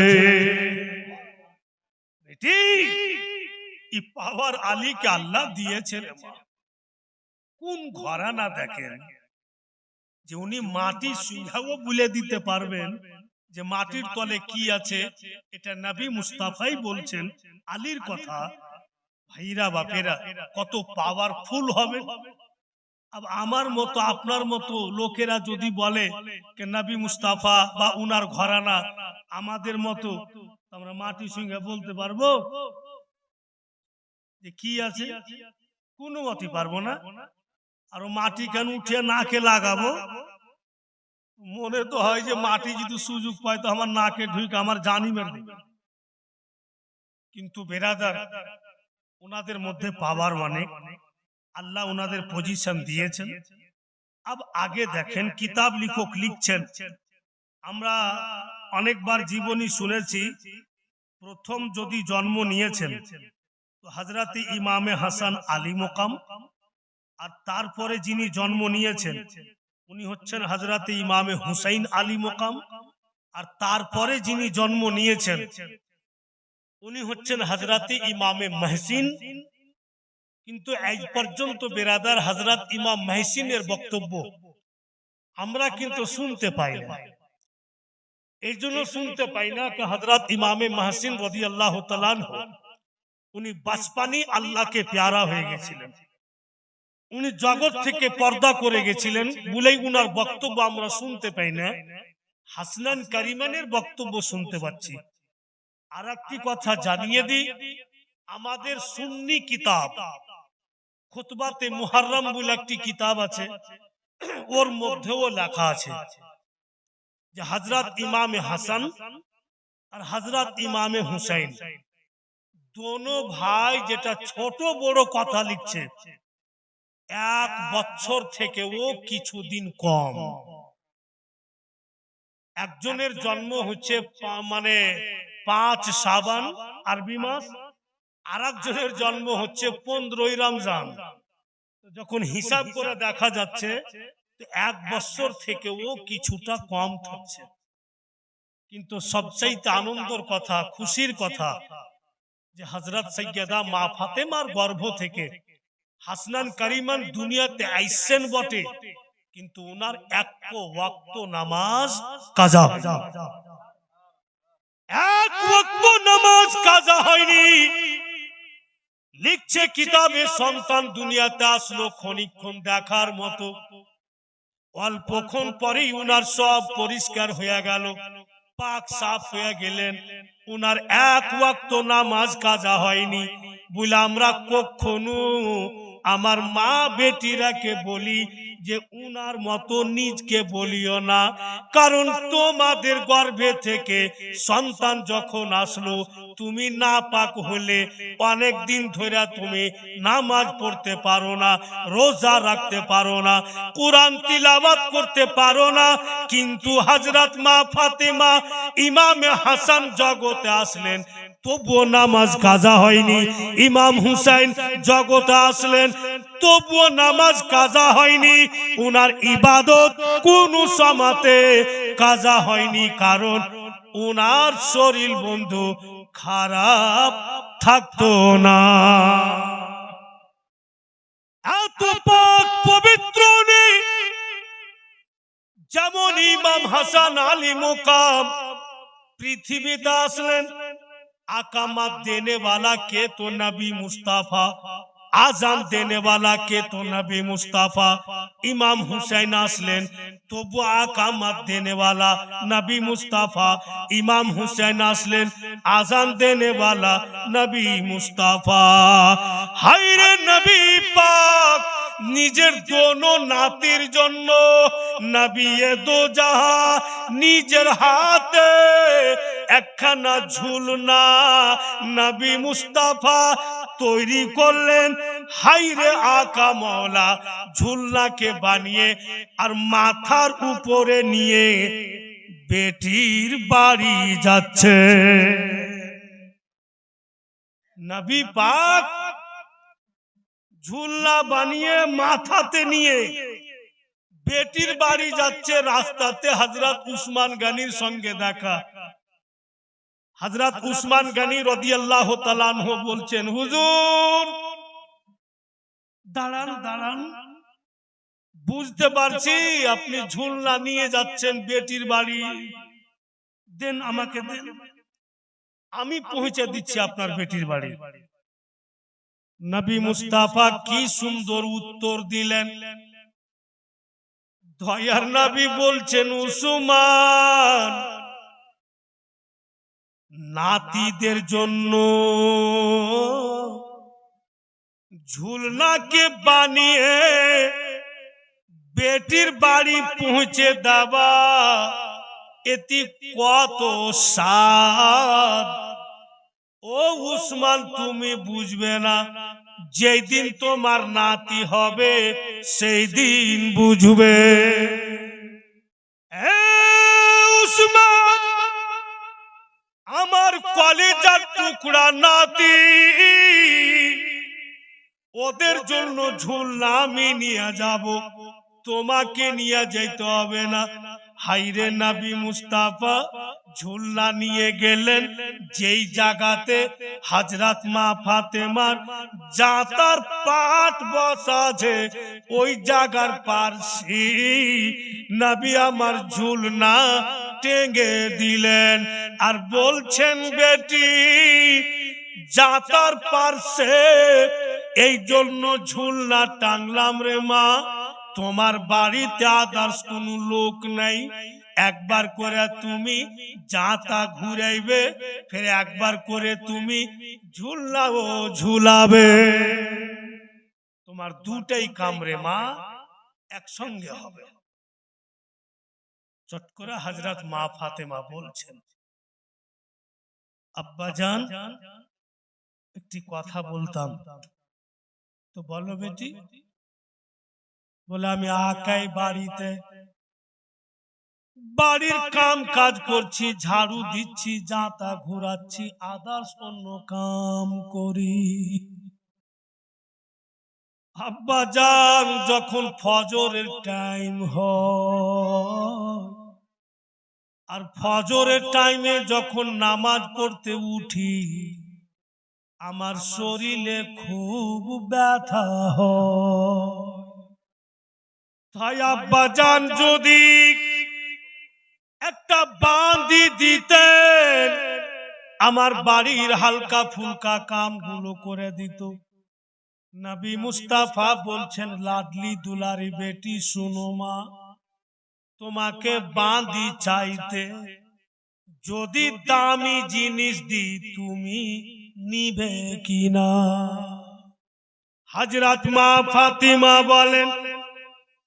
A: বেটি এই পাওয়ার আলীকে আল্লাহ দিয়েছে রে মা। কোন ঘরানা দেখেন যে উনি মাটি সুঙ্ঘাও বলে দিতে পারবেন যে মাটির তলে কি আছে। এটা নবী মুস্তাফাই বলছেন আলীর কথা। ভাইরা বাপেরা কত পাওয়ারফুল হবে। अब আমার মতো আপনার মতো লোকেরা যদি বলে যে নবী মুস্তাফা বা উনার ঘরানা আমাদের মতো, আমরা মাটি সঙ্গে বলতে পারবো যে কি আছে? কোনো মতে পারবো না। আর মাটি কেন উঠে নাকে লাগাবো? মনে তো হয় যে মাটি যদি সুযোগ পায় তো আমার নাকে ঢুকে আমার জানি মেরে দিবে। কিন্তু বেরাদার ওনাদের মধ্যে পাওয়ার মানে আল্লাহ ওনাদের পজিশন দিয়েছেন। अब आगे देखें किताब लिखक लिखছেন, আমরা অনেকবার জীবনী শুনেছি। প্রথম যদি জন্ম নিয়েছেন তো হযরত ইমামে হাসান আলী মুকাম, আর তারপরে যিনি জন্ম নিয়েছেন উনি হচ্ছেন হযরত ইমামে হুসাইন আলী মুকাম, আর তারপরে যিনি জন্ম নিয়েছেন উনি হচ্ছেন হযরত ইমামে মহসিন। কিন্তু আজ পর্যন্ত বেরাদার হযরত ইমাম মহসিনের বক্তব্য আমরা কিন্তু শুনতে পাই না। এই জন্য শুনতে পাই না যে হযরত ইমামে মহসিন রাদিয়াল্লাহু তাআলা আনহু উনি বাচপানি আল্লাহকে প্যারা হয়ে গেছিলেন, উনি জগৎ থেকে পর্দা করে গেছিলেন বলেই উনার বক্তব্য আমরা শুনতে পাই না। হাসনান কারিমানের বক্তব্য শুনতে পাচ্ছি। আর একটি কথা জানিয়ে দিই, আমাদের সুন্নি কিতাব খুতবাতে মুহররম বলে একটি কিতাব আছে, ওর মধ্যেও লেখা আছে যে হযরত ইমাম হাসান আর হযরত ইমাম হুসাইন দোনো ভাই যেটা ছোট বড় কথা লিখছে, 1 বছর থেকেও কিছুদিন কম। একজনের জন্ম হচ্ছে মানে 5 শাবান আরবি মাস, আর একজনের জন্ম হচ্ছে 15 রমজান। যখন হিসাব করে দেখা যাচ্ছে 1 বছর থেকেও কিছুটা কম থাকছে। কিন্তু সবচাইতে আনন্দের কথা, খুশির কথা যে হযরত সাইয়্যিদা মা ফাতেমার গর্ভ থেকে হাসনান কারিমান দুনিয়াতে আইসেন বটে, কিন্তু ওনার এক ওয়াক্ত নামাজ কাজা, এক ওয়াক্ত নামাজ কাজা হয়নি। লিখছে কিতাবে, সন্তান দুনিয়াতে আসলো ক্ষণিকক্ষণ দেখার মতো, অল্পক্ষণ পরেই উনার সব পরিষ্কার হয়ে গেল, পাক সাফ হয়ে গেলেন। উনার এক ওয়াক্ত নামাজ কাজা হয়নি বলে আমরা কখনো আমার মা বেটিরাকে বলি যে উনার মতো নিজকে বলিও না, কারণ তোমাদের গর্ভে থেকে সন্তান যখন আসলো তুমি নাপাক হলে অনেক দিন ধরে তুমি নামাজ পড়তে পারো না, রোজা রাখতে পারো না, কোরআন তিলাওয়াত করতে পারো না। কিন্তু হযরত মা ফাতেমা ইমামে হাসান জগতে আসলেন, তবুও নামাজ কাজা হয়নি। ইমাম হুসাইন জগতে আসলেন, তবুও নামাজ কাজা হয়নি। উনার ইবাদত কোন সমাতে কাজা হয়নি, কারণ উনার শরীর বন্ধু খারাপ থাকতো না। এত পাক পবিত্র নেই যেমন ইমাম হাসান আলী মুকাম পৃথিবীতে আসলেন। আকামাত देने वाला के तो नबी मुस्ताफा, आजान देने वाला के तो नबी मुस्ताफा। इमाम हुसैन আসলেন, তবু আকামাত देने वाला नबी मुस्ताफा। इमाम हुसैन আসলেন, आजान देने वाला नबी मुस्ताफा। हाय रे नबी पाक নিজের দোনো নাতির জন্য নবিয়ে দো জাহা নিজের হাতে একখানা ঝুলনা নবী মুস্তাফা তৈরি করলেন। হাইরে আকা মওলা ঝুলনাকে বানিয়ে আর মাথার উপরে নিয়ে বেটির বাড়ি যাচ্ছে। নবী পাক ঝুলনা বানিয়ে মাথাতে নিয়ে বেটির বাড়ি যাচ্ছে। রাস্তাতে হযরত উসমান গনির সঙ্গে দেখা। হযরত উসমান গনি রাদিয়াল্লাহু তাআলা আনহু বলছেন, হুজুর দাঁড়ান দাঁড়ান, বুঝতে পারছি আপনি ঝুলনা নিয়ে যাচ্ছেন বেটির বাড়ি, দেন আমাকে দেন, আমি পৌঁছে দিচ্ছি আপনার বেটির বাড়ি। নবী মুস্তাফা কি সুন্দর উত্তর দিলেন। দয়ার নবী বলছেন, উসমান নাতিদের জন্য ঝুলনাকে বানিয়ে বেটির বাড়ি পৌঁছে দেওয়া এতে কত সাদ। ও উসমান তুমি বুঝবে না, যেই দিন তোমার নাতি হবে সেই দিন বুঝবে। উসমান আমার কলিজার টুকরা নাতি, ওদের জন্য ঝুলনা আমি নিয়ে যাব, তোমাকে নিয়ে যেতে হবে না। হাইরে নবী মুস্তাফা ঝুলনা নিয়ে গেলেন যেই জায়গাতে হযরত মা ফাতেমার জাতার পাট বসা আছে, ওই জায়গার পাশে নবী আমার ঝুলনা টেঙ্গে দিলেন আর বলছেন, বেটি জাতার পাশে এই জন্য ঝুলনা টাংলাম রে মা, তোমার বাড়িতে আদার্স কোন লোক নাই, একবার করে তুমি জাতা ঘুরাইবে, ফির একবার করে তুমি ঝুলাও ঝুলাবে, তোমার দুটাই কাম রে মা একসঙ্গে হবে। চট করে হযরত মা ফাতেমা বলছেন, আব্বাজান একটি কথা বলতাম। তো বলো বেটি। বলে আমি একাই বাড়িতে বাড়ির কাম কাজ করছি, ঝাড়ু দিচ্ছি, জাতা ঘোরাচ্ছি, আদার্স অন্য কাম করি। আব্বাজান যখন ফজরের টাইম হয় আর ফজরের টাইমে যখন নামাজ পড়তে উঠি, আমার শরীরে খুব ব্যথা হয়। তাই আব্বাজান যদি একটা বাঁধি দিতেন, আমার বাড়ির হালকা ফুলকা কামগুলো করে দিত। নবী মুস্তাফা বলছেন, লাডলি দুলারি বেটি শুনো মা, তোমাকে বাঁধি চাইতে যদি দামি জিনিস দি তুমি নিবে কিনা? হযরত মা ফাতিমা বলেন,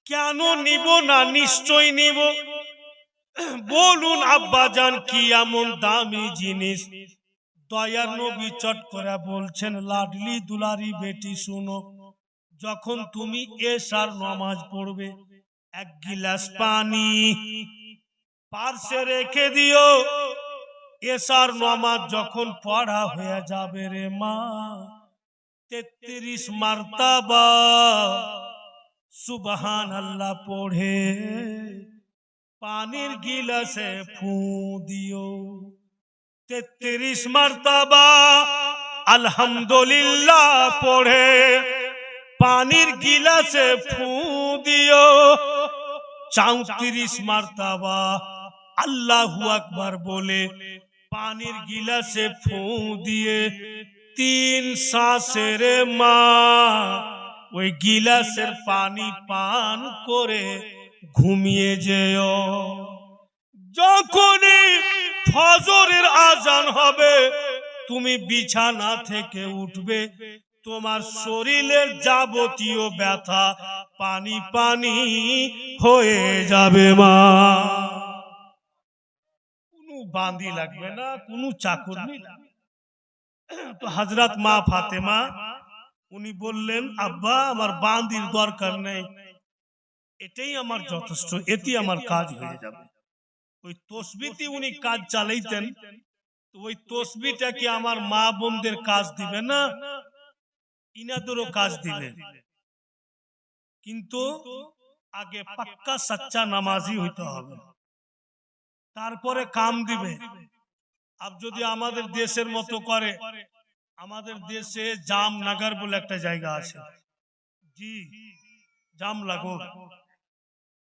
A: কেন নিব না, নিশ্চয় নিব। বলুন আব্বাজান কি এমন দামি জিনিস? দয়ার নবী চট করে বলছেন, লাডলি দুলারি বেটি শুনো, যখন তুমি এশার নামাজ পড়বে এক গিলাস পানি পার্শ্বে রেখে দিও। এশার নামাজ যখন পড়া হয়ে যাবে রে মা, 33 মারতাবা সুবহানাল্লাহ পড়ে পানির গিলাসে ফু দিও। 33 মারতাবা আলহামদুলিল্লাহ পড়ে পানির গিলাসে ফু দিও। 34 মারতাবা আল্লাহু আকবার বলে পানির গিলাসে ফু দিয়ে 3 শ্বাসের মা ওই গিলাসের পানি পান করে ঘুমিয়ে যেও। যখনই ফজরের আজান হবে তুমি বিছানা থেকে উঠবে, তোমার শরীরের যাবতীয় ব্যথা পানি পানি হয়ে যাবে মা। কোনো বাঁধি লাগবে না, কোনো চাকরনি লাগবে। তো হযরত মা ফাতেমা উনি বললেন, আব্বা আমার বাঁধির দরকার নেই, এটাই আমার যথেষ্ট, এতেই আমার কাজ হয়ে যাবে। ওই তসবিতে উনি কাজ চালাইতেন। তো ওই তসবিটা কি আমার মা বোনদের কাজ দিবে না? ইনাদেরও কাজ দিবে, কিন্তু আগে পাক্কা সচ্চা নামাজি হইতে হবে, তারপরে কাম দিবে। আব যদি আমাদের দেশের মতো করে, আমাদের দেশে জামনগর বলে একটা জায়গা আছে, জি জামনগর,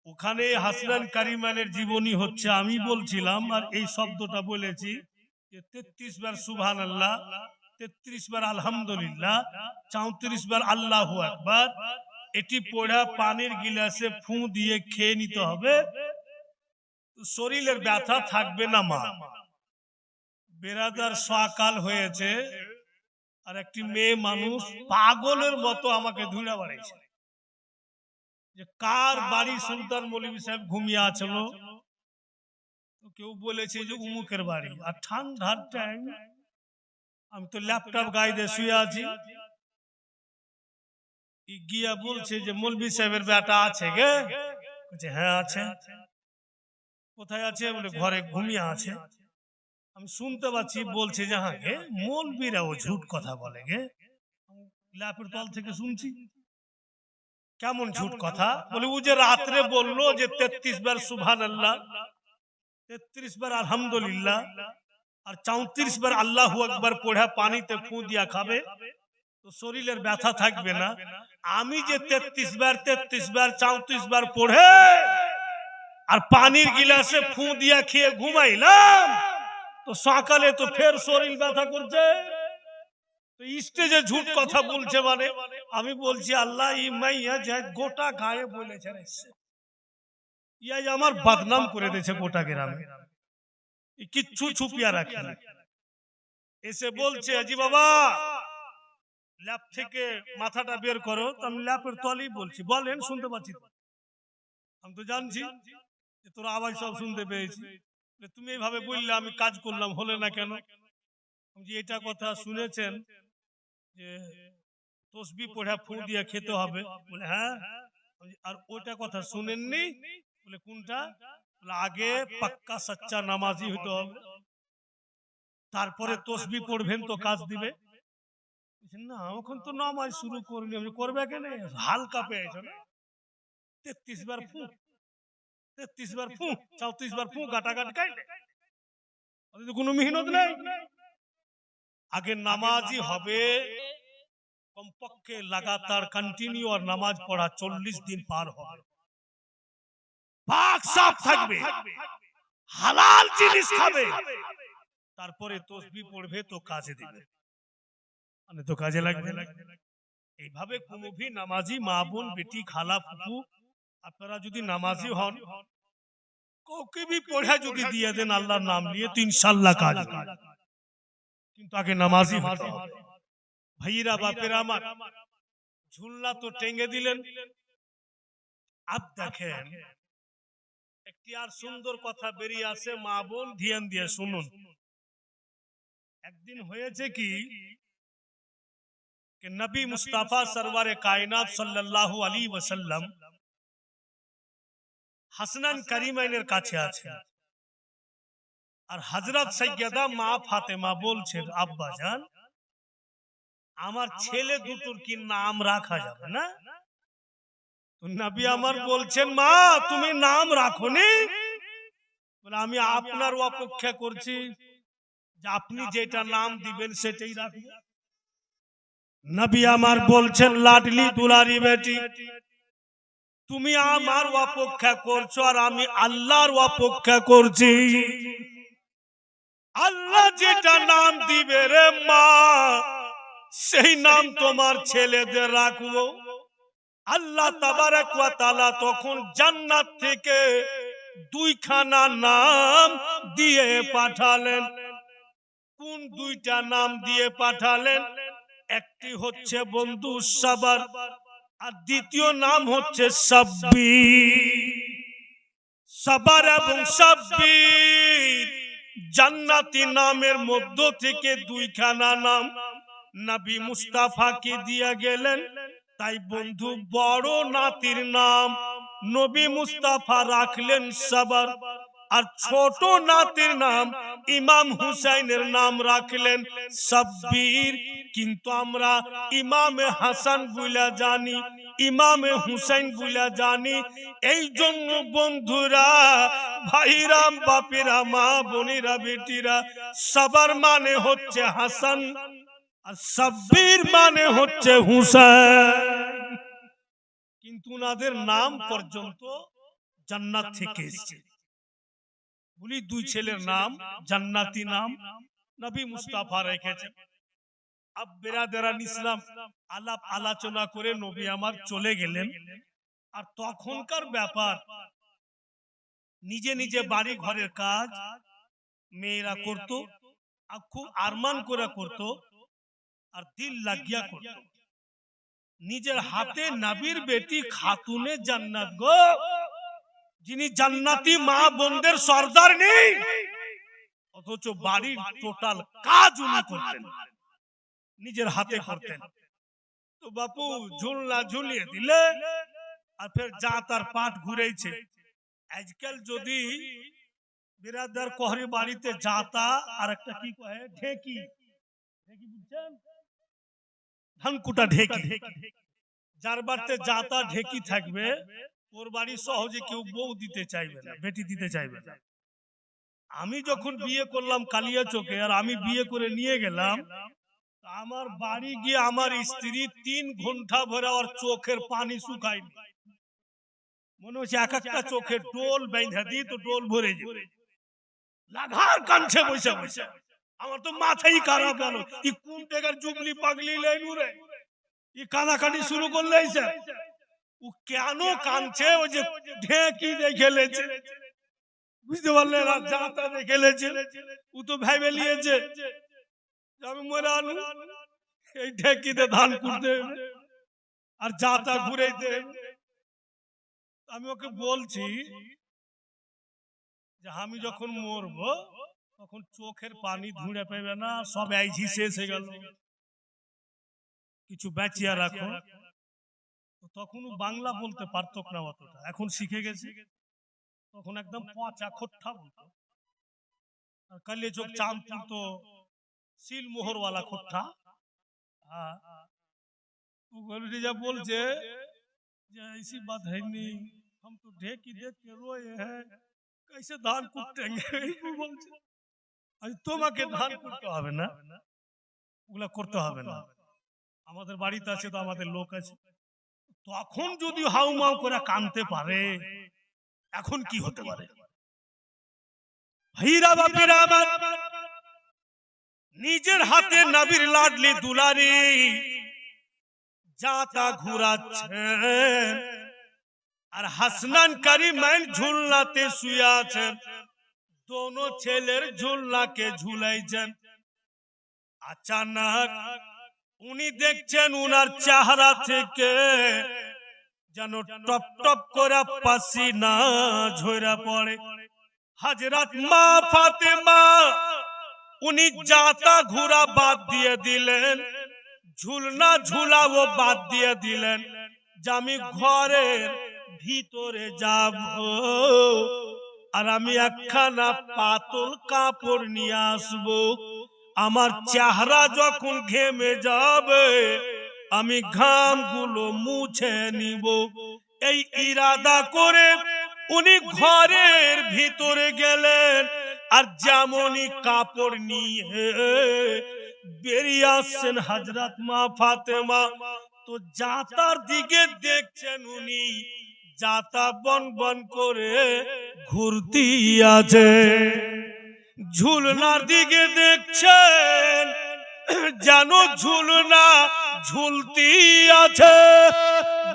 A: ওখানে হাসনান কারিমানের জীবনী হচ্ছে। আমি বলছিলাম আর এই শব্দটা বলেছি যে 33 বার সুবহানাল্লাহ, 33 বার আলহামদুলিল্লাহ, 34 বার আল্লাহু আকবার, এটি পড়া পানির গিলাসে ফু দিয়ে খেয়ে নিতে হবে, শরীরের ব্যথা থাকবে না মা। বেরাদার সকাল হয়েছে আর একটি মেয়ে মানুষ পাগলের মতো আমাকে ধুইরা বাড়াইছে যে কার বাড়ি সুলতান মৌলভী সাহেব ঘুমিয়ে আছিল। কেউ বলেছে যে উমুকের বাড়ি, আর ঠান্ডার টাইম আমি তো ল্যাপটপ গায়ে দিয়ে শুয়ে আছি। গিয়া বলছে যে মৌলভী সাহেবের বেটা আছে গে? বলছে হ্যাঁ আছে। কোথায় আছে? বলে ঘরে ঘুমিয়ে আছে। আমি শুনতে পাচ্ছি, বলছে যে হ্যাঁ গে মৌলভীরাও ঝুট কথা বলে গে। ল্যাপের তল থেকে শুনছি, কেমন ঝুট কথা? বলে ও যে রাত্রে বললো যে 33 বার সুবহানাল্লাহ, 33 বার আলহামদুলিল্লাহ আর 34 বার আল্লাহু আকবার পড়া পানিতে ফু দিয়া খাবে, তো শরীরের ব্যথা থাকবে না। আমি যে 33 বার 34 বার পড়ে আর পানির গিলাসে ফু দিয়া খেয়ে ঘুমাইলাম, তো সকালে তো ফের শরীর ব্যথা করছে। তো স্টেজে ঝুট কথা বলছে মানে আমি বলছি আল্লাহ ই মাইয়া যায় গোটা গায়ে বলেছে, ইয়াই আমার বদনাম করে দিয়েছে গোটা গ্রামে, কিচ্ছু ছুপিয়া রাখে না। এসে বলছে জি বাবা ল্যাপ থেকে মাথাটা বের করো। তো আমি ল্যাপের তলেই বলছি, বলেন শুনতে পাচ্ছি তো, আমি তো জানছি। তোর আওয়াজ সব শুনতে পেয়েছি, তুমি এইভাবে বললে আমি কাজ করলাম, হলে না কেন? যে এটা কথা শুনেছেন যে তসবি পড়া ফু দিয়ে খেতে হবে, বলে হ্যাঁ। আর ওইটা কথা শুনেননি? বলে কোনটা? বলে আগে পাক্কা সচ্চা নামাজি হতে হবে, তারপরে তসবি পড়বেন তো কাজ দিবে। না এখন তো নামাজ শুরু করিনি, আমি করবে কেন? হালকা পেয়েছ না? 33 বার ফু, 33 বার ফু, 34 বার ফু, গাটাগাট খাইলে কোনো মেহনত নেই। আগে নামাজি হবে কমপক্ষে লাগাতার কন্টিনিউ আর নামাজ পড়া 40 দিন পার হবে, পাক সাফ থাকবে, হালাল জিনিস খাবে, তারপরে তসবি পড়বে তো কাজে দিবে, মানে তো কাজে লাগবে। এইভাবে কোনো ভি নামাজি মা বোন বেটি খালা ফুফু আপনারা যদি নামাজি হন, কাউকে ভি পড়া যদি দিয়ে দেন আল্লাহর নাম নিয়ে তো ইনশাআল্লাহ কাজ হবে, কিন্তু আগে নামাজি হতে হবে। ভাইরা বাপেরা আমার, ঝুলনা তো টেঙ্গে দিলেন। আপ দেখেন একটি আর সুন্দর কথা বেরিয়ে আসে, মা বোন ধ্যান দিয়ে শুনুন। একদিন হয়েছে কি নবী মুস্তাফা সরওয়ারে কায়নাত সাল্লাল্লাহু আলাইহি ওয়াসাল্লাম হাসনান কারিমাইনের কাছে আছে, আর হযরত সাইয়্যিদা মা ফাতেমা বলছেন আব্বা জান আমার ছেলে দুটোর কি নাম রাখা যাবে না? তো নবী আমার বলছেন মা তুমি নাম রাখোনি? বলে আমি আপনার অপেক্ষা করছি যে আপনি যেটা নাম দিবেন সেটাই রাখবো। নবী আমার বলছেন লাডলি দুলারি বেটি তুমি আমার অপেক্ষা করছো আর আমি আল্লাহর অপেক্ষা করছি। আল্লাহ যেটা নাম দিবে রে মা সেই নাম তোমার ছেলেদের রাখবো। আল্লাহ তাবারক ওয়া তাআলা তখন জান্নাত থেকে দুইখানা নাম দিয়ে পাঠালেন। কোন দুইটা নাম দিয়ে পাঠালেন? একটি হচ্ছে বন্ধু সাবার, আর দ্বিতীয় নাম হচ্ছে সাব্বির। সাবার এবং সাব্বির জান্নাতি নামের মধ্য থেকে দুইখানা নাম নবী মুস্তাফাকে দিয়ে গেলেন। তাই বন্ধু বড় নাতির নাম নবী মুস্তাফা রাখলেন সাবার, আর ছোট নাতির নাম ইমাম হুসাইনের নাম রাখলেন সাব্বির। কিন্তু আমরা ইমামে হাসান বুলা জানি, ইমামে হুসাইন বুলা জানি। এই জন্য বন্ধুরা, ভাইরা, বাপেরা, মা বোনেরা, বেটিরা, সাবার মানে হচ্ছে হাসান আর সাব্বির মানে হচ্ছে হুসাইন। কিন্তু ওনাদের নাম পর্যন্ত জান্নাত থেকে এসেছে। বলি দুই ছেলের নাম জান্নাতি নাম নবী মুস্তাফা রেখেছেন। আব বেরাদারান ইসলাম আলাপ আলোচনা করে নবী আমার চলে গেলেন। আর তখনকার ব্যাপার, নিজে নিজে বাড়ি ঘরের কাজ মেয়েরা করত, আর খুব আরমান করে করত, আর দিল লাগিয়া করত। নিজের হাতে নবীর বেটি খাতুনে জান্নাত গো, যিনি জান্নাতি মা বোনদের সর্দার নেই, অথচ বাড়ির টোটাল কাজ উনি করতেন, নিজের হাতে করতেন। তো বাপু ঝুলনা ঝুলিয়ে দিলে আর ফের যা তার পাট ঘুরেছে। আজকাল যদি বিরাদার কোহরি বাড়িতে যাতা আর একটা কি কয় ঢেকি, ঢেকি বুঝছেন, ধানকুটা ঢেকি, যার বাড়িতে যাতা ঢেকি থাকবে ওর বাড়ি সহজে কেউ বউ দিতে চাইবে না, বেটি দিতে চাইবে না। আমি যখন বিয়ে করলাম কালিয়াচকে, আর আমি বিয়ে করে নিয়ে গেলাম, আমার বাড়ি গিয়ে আমার স্ত্রী 3 ঘন্টা ভরে আর চোখের পানি শুকায়নি। মনে হচ্ছে এক একটা চোখের ডোল বেঁধে দিই তো ডোল ভরে যাবে, লাগার কানছে বসে বসে। আমার তো মাথাই খারাপ গেল, ই কোন টাকার জুবলি পাগলি লাইনু রে, ই কানাকানি শুরু করলে ও কেন কানছে? ওই যে ঢেকি দেখে লেছে, বুঝতে পারলে না, যাতা দেখে লেছে। ও তো ভেবে নিয়েছে আমি মরে আনু এই ঢেকিতে ধান কুটতে আর যাতা ঘুরাইতে। আমি ওকে বলছি যে আমি যখন মরবো তখন চোখের পানি ধুঁড়ে পেবে না, সব আইছি শেষ হয়ে গেল, কিছু বাঁচিয়া রাখো। তখন বাংলা বলতে পারতো না অতটা, এখন শিখে গেছে। তখন একদম পচা খোট্টা বলতো। আর কালে চোখ চাঁদপুর তো সিল মোহরওয়ালা খোট্টা। যা বলছে যে ऐसी बात है नहीं, हम तो ढेकी देख के रोए हैं, कैसे धान कुटेंगे বলছে। আজ তোমাকে ধান করতে হবে না, ওগুলা করতে হবে না, আমাদের বাড়িতে আছে তো আমাদের লোক আছে। তখন যদি হাউমাউ করে কানতে পারে, এখন কি হতে পারে? ভাইরা বাপেরা আমার, নিজের হাতে নবীর লাডলি দুলারি যাতা ঘুরাচ্ছেন, আর হাসনান কারিমাইন ঝুলনাতে শুয়ে আছেন, দোনো ছেলের ঝুলনাকে ঝুলাইছেন। আচানক উনি দেখছেন উনার চেহারা থেকে যেন টপ টপ করে পাসিনা ঝরা পড়ে। হযরত মা ফাতেমা উনি যাতা ঘোরা বাদ দিয়ে দিলেন, ঝুলনা ঝুলাও বাদ দিয়ে দিলেন, যে আমি ঘরের ভিতরে যাব আর আমি একখানা পাতল কাপড় নিয়ে আসবো। আমার চেহারা যখন ঘেমে যাবে আমি ঘামগুলো মুছে নিব। এই ইরাদা করে উনি ঘরের ভিতরে গেলেন, আর যেমনই কাপড় নিয়ে বেরিয়ে আসছেন হযরত মা ফাতেমা, তো যাতার দিকে দেখছেন উনি যাতা বন বন করে ঘুরতি আছে। ঝুলনার দিকে দেখছেন যেন ঝুলনা ঝুলতি আছে।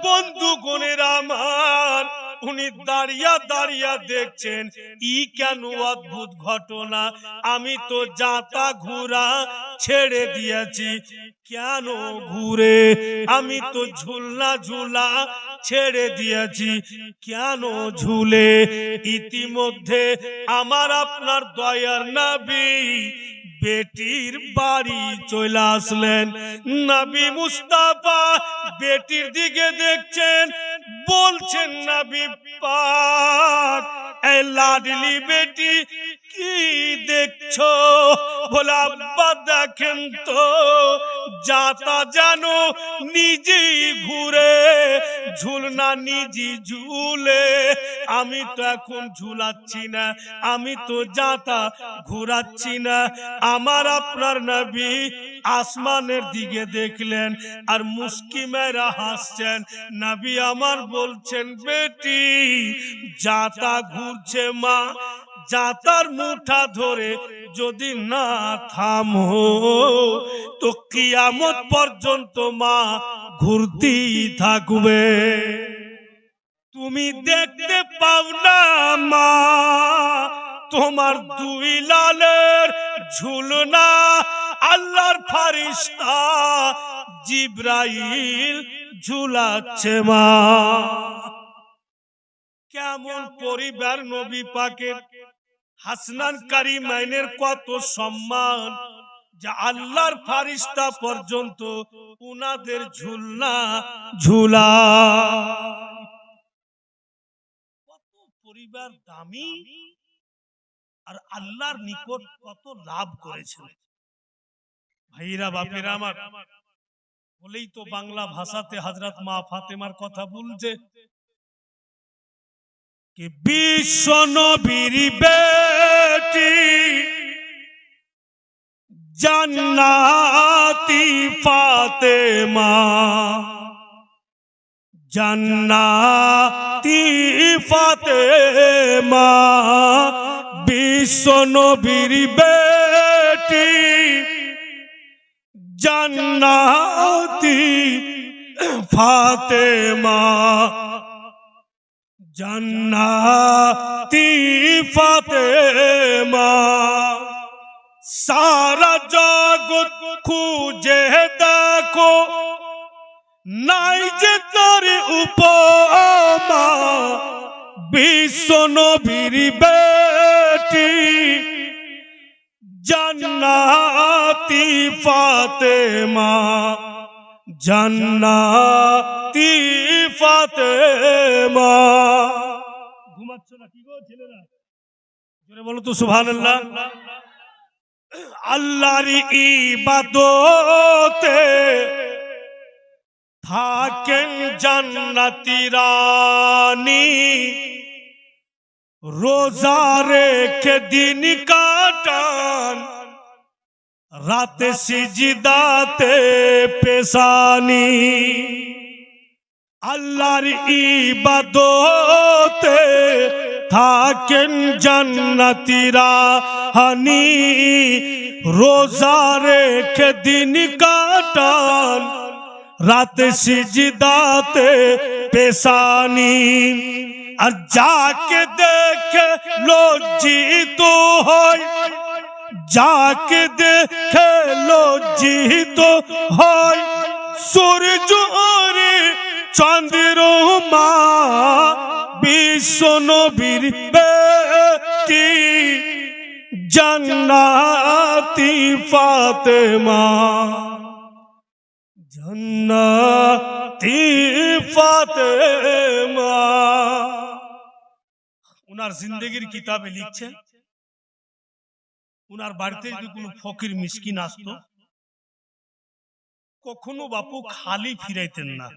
A: বন্ধুগণের আমার, উনি দাঁড়িয়ে দাঁড়িয়ে দেখছেন ই কেন অদ্ভুত ঘটনা, আমি তো যাতা ঘুরা ছেড়ে দিয়েছি, কেন ঘুরে? আমি তো ঝুলনা ঝুলা ছেড়ে দিয়েছি, কেন ঝুলে? ইতিমধ্যে আমার আপনার দয়ার নবী বেটির বাড়ি চলে আসলেন। নবী মুস্তাফা বেটির দিকে দেখছেন, বলছেন নবী পাক, এই লাডলি বেটি কি দেখছো? বলে আব্বা দেখেন তো যাতা জানো নিজেই ঘুরে, ঝুলনা নিজে ঝুলে, আমি তো এখন ঝুলাচ্ছি না, আমি তো যাতা ঘুরাচ্ছি না। আমার আপনার নবী আসমানের দিকে দেখলেন আর মুস্কি মেরা হাসছেন। নবী আমার বলছেন, বেটি যাতা ঘুরছে মা, যাতার মুঠা ধরে যদি না থামো তো কিয়ামত পর্যন্ত মা ঘুরতেই থাকবে। তুমি দেখতে পাও না মা তোমার দুই লালের ঝুলনা আল্লাহর ফেরেশতা জিবরাইল ঝুলাচ্ছে মা। কেমন পরিবার নবী পাকের, হাসনান কারিমাইনের কত সম্মান, যা আল্লাহর ফেরেশতা পর্যন্ত উনাদের ঝুলনা ঝুলা। কত পরিবার দামি আর আল্লাহর নিকট কত লাভ করেছে। ভাইরা বাপেরা আমার, বলেই তো বাংলা ভাষাতে হযরত মা ফাতেমার কথা বলছে कि विश्व नबीर बेटी जन्नती फातेमा, जन्नती फातेमा, विश्व नबीर बेटी जन्नती फातेमा, जन्नती फातेमा। सारा जगत খুঁজে দেখো নাই যে তার উপমা, বিশ্ব নবীর बेटी जन्नती फातिमा जन्नती फातिमा। ঘুমাচ্ছ না কি গো ছেলেরা? জোরে বলো তো সুবহানাল্লাহ। আল্লাহর ইবাদতে থাকেন জান্নাতি রানী, রোজা রেখে দিন কাটান, রাতে সিজদাতে পেশানি। আল্লাহর ইবাদতে থাকেন জান্নাতি রানী, রোজা রেখে দিন কাটান, রাতে সিজদাতে পেশানি। আর যাকে দেখে লজ্জিত হয়, যাকে দেখে লজ্জিত হয়, সূর্য চন্দ্রমা, বিশ্ব নবীর বেটি জান্নাতি ফাতেমা জান্নাতি ফাতেমা। উনার জিন্দেগির কিতাবে লিখছে, উনার বাড়িতে যদি কোনো ফকির মিসকিন আসতো, কখনো বাপু খালি ফিরাইতেন না।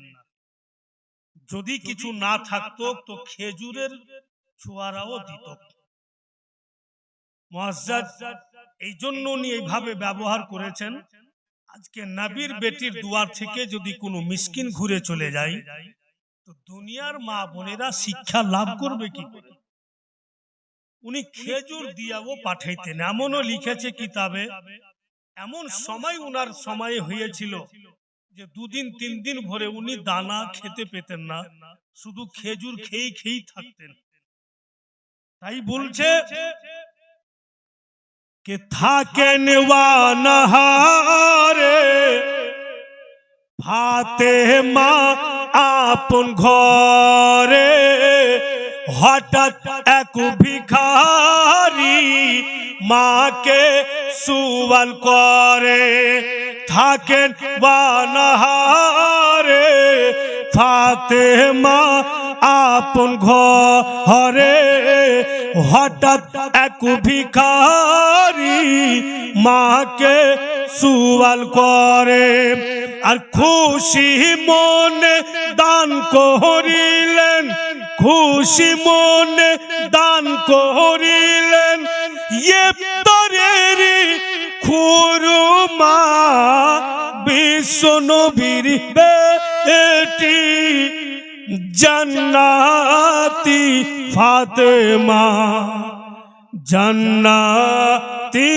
A: যদি কিছু না থাকতো তো খেজুরের ছোয়ারাও দিত। মুআজ্জাজ এই জন্য উনি এইভাবে ব্যবহার করেছেন। আজকে নবীর বেটির দুয়ার থেকে যদি কোনো মিসকিন ঘুরে চলে যায়, তো দুনিয়ার মা বোনেরা শিক্ষা লাভ করবে কি করে? উনি খেজুর দিয়াও পাঠাইতেন। এমনও লিখেছে কিতাবে, এমন সময় উনার সময় হয়েছিল যে 2 দিন 3 দিন ভরে উনি দানা খেতে পেতেন না, শুধু খেজুর খেয়ে খেয়েই থাকতেন। তাই বলছে কে থাকেন ওয়ানাহারে ফাতেমা আপন ঘরে, হঠাৎ এক ভিখারি মাকে সুয়াল করে। থাকেন ওয়ানাহারে ফাতেমা আপন ঘরে, হঠাৎ এক ভিখারি মাকে সুয়াল করে। আর খুশি মনে দান করিলেন, খুশি মনে দান করিলেন ইফতারের খুরমা, বিশ্ব নবীর বেটি জান্নাতি ফাতেমা জান্নাতি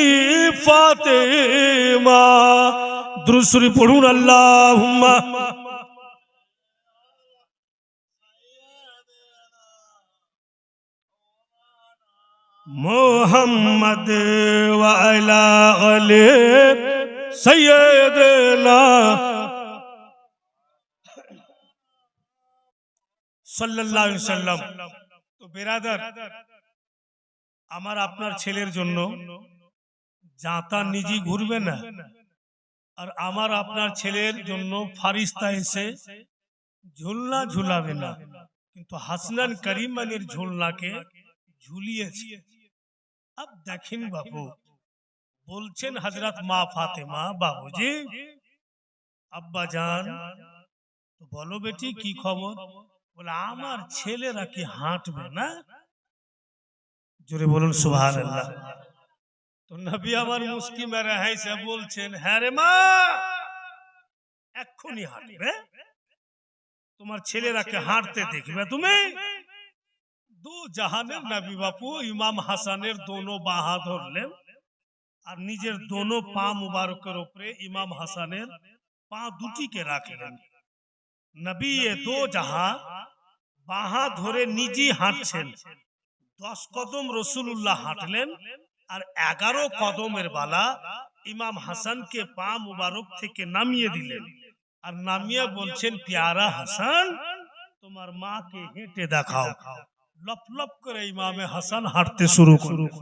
A: ফাতেমা। দুরূদ শরীফ পড়ুন। আল্লাহুম্মা মুহাম্মদ ওয়া আলা আলি সাইয়্যিদিনা সাল্লাল্লাহু আলাইহি ওয়াসাল্লাম। তো বেরাদার, আমার আপনার ছেলের জন্য জাতা নিজে ঘুরবে না, আর আমার আপনার ছেলের জন্য ফারিস্তা এসে ঝুলনা ঝুলাবে না, কিন্তু হাসনান করিমানের ঝুলনাকে ঝুলিয়েছে। अब देखें बाबू, बोलছেন हजरत माँ फातिमा, बाबूजी अब्बा जान, तो बोलो बेटी की खबर? बोला আমার ছেলেরা কি হাঁটবে না? জোরে বলুন সুবহানাল্লাহ। তো নবী আমার মুস্কি মেরে হাসে বলছেন, হ্যাঁ রে মা, এক্ষুনি হাঁটবে, তোমার ছেলেরাকে হাঁটতে দেখবে তুমি। दो জাহানের নবী বাপু ইমাম হাসানের দোনো বাহা ধরলেন আর নিজের দোনো পা মুবারকের উপরে ইমাম হাসানের পা দুটিকে রাখলেন। নবী এ দো জাহা বাহা ধরে নিজে হাঁটছেন। 10 কদম রাসূলুল্লাহ হাঁটলেন আর 11 কদমের বালা ইমাম হাসানকে পা মুবারক থেকে নামিয়ে দিলেন আর নামিয়ে বলছেন, প্যারা হাসান তোমার মাকে হেঁটে দেখাও। লপ লপ করে ইমামে হাসান হাঁটতে শুরু করলেন।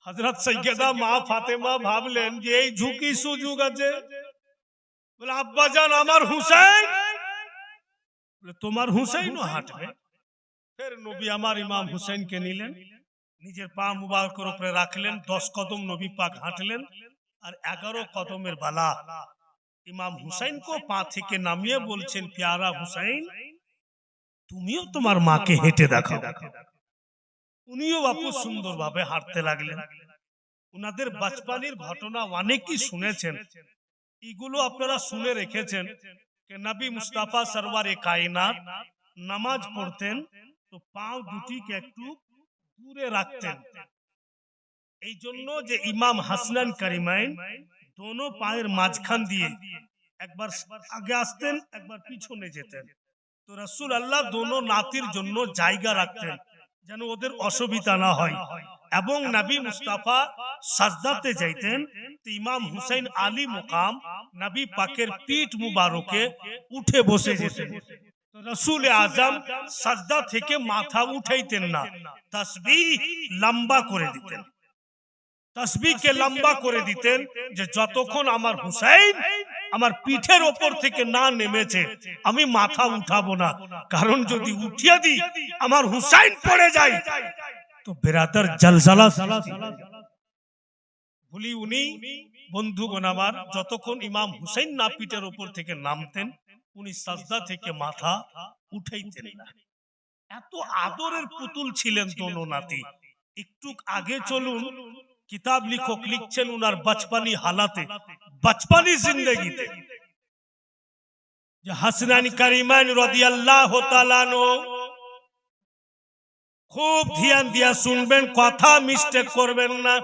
A: হযরত সৈয়দা মা ফাতেমা ভাবলেন যে এই ঝুঁকি সুযোগ আছে, বলে আব্বা জান আমার হুসাইন, বলে তোমার হুসাইনও হাঁটবে। ফের নবী আমার ইমাম হুসাইনকে নিলেন, নিজের পা মুবারকের উপরে রাখলেন, 10 কদম নবী পাক হাঁটলেন, আর 11 কদমের বালা ইমাম হুসাইনকে পা থেকে নামিয়ে বলছেন, প্যারা হুসাইন তুমিও তোমার মাকে হেঁটে দেখাও। উনিও বাপু সুন্দরভাবে হাঁটতে লাগলেন। উনাদের বাচপানির ঘটনা অনেকেই শুনেছেন, এগুলো আপনারা শুনে রেখেছেন যে নবী মুস্তাফা সরওয়ারে কায়নাত নামাজ পড়তেন তো পাও দুটিকে একটু দূরে রাখতেন, এই জন্য যে ইমাম হাসনান কারিমাইন দোনো পায়ের মাঝখান দিয়ে একবার আগে আসতেন একবার পিছনে যেতেন। তো রাসূল আল্লাহ দোনো নাতির জন্য জায়গা রাখতেন যেন ওদের অসুবিধা না হয়। এবং নবী মুস্তাফা সাজদাতে যাইতেন তো ইমাম হুসাইন আলী মুকাম নবী পাকের পিঠ মুবারকে উঠে বসে যেতেন। তো রাসূল আজম সাজদা থেকে মাথা উঠাইতেন না, তাসবিহ লম্বা করে দিতেন, তাসবিহকে লম্বা করে দিতেন, যে যতক্ষণ আমার হুসাইন আমার পিঠের ওপর থেকে না নেমেছে আমি মাথা উঠাবো না, কারণ যদি উঠিয়ে দিই আমার হুসাইন পড়ে যায় তো বেরাদার জলজালা। বলি উনি বন্ধুগণ আমার যতক্ষণ ইমাম হুসাইন না পিঠের ওপর থেকে নামতেন উনি সাজদা থেকে মাথা উঠাইতেন না। এত আদরের পুতুল ছিলেন দোনো নাতি। একটু আগে চলুন, কিতাব লিখক লিখছেন উনার বচপনি হালাতে, বচপনি জিন্দেগিতে, যে হাসনান কারিমান রাদিয়াল্লাহু তাআলা আনহু, খুব ধ্যান দিয়া শুনবেন, কথা মিস্টেক করবেন না।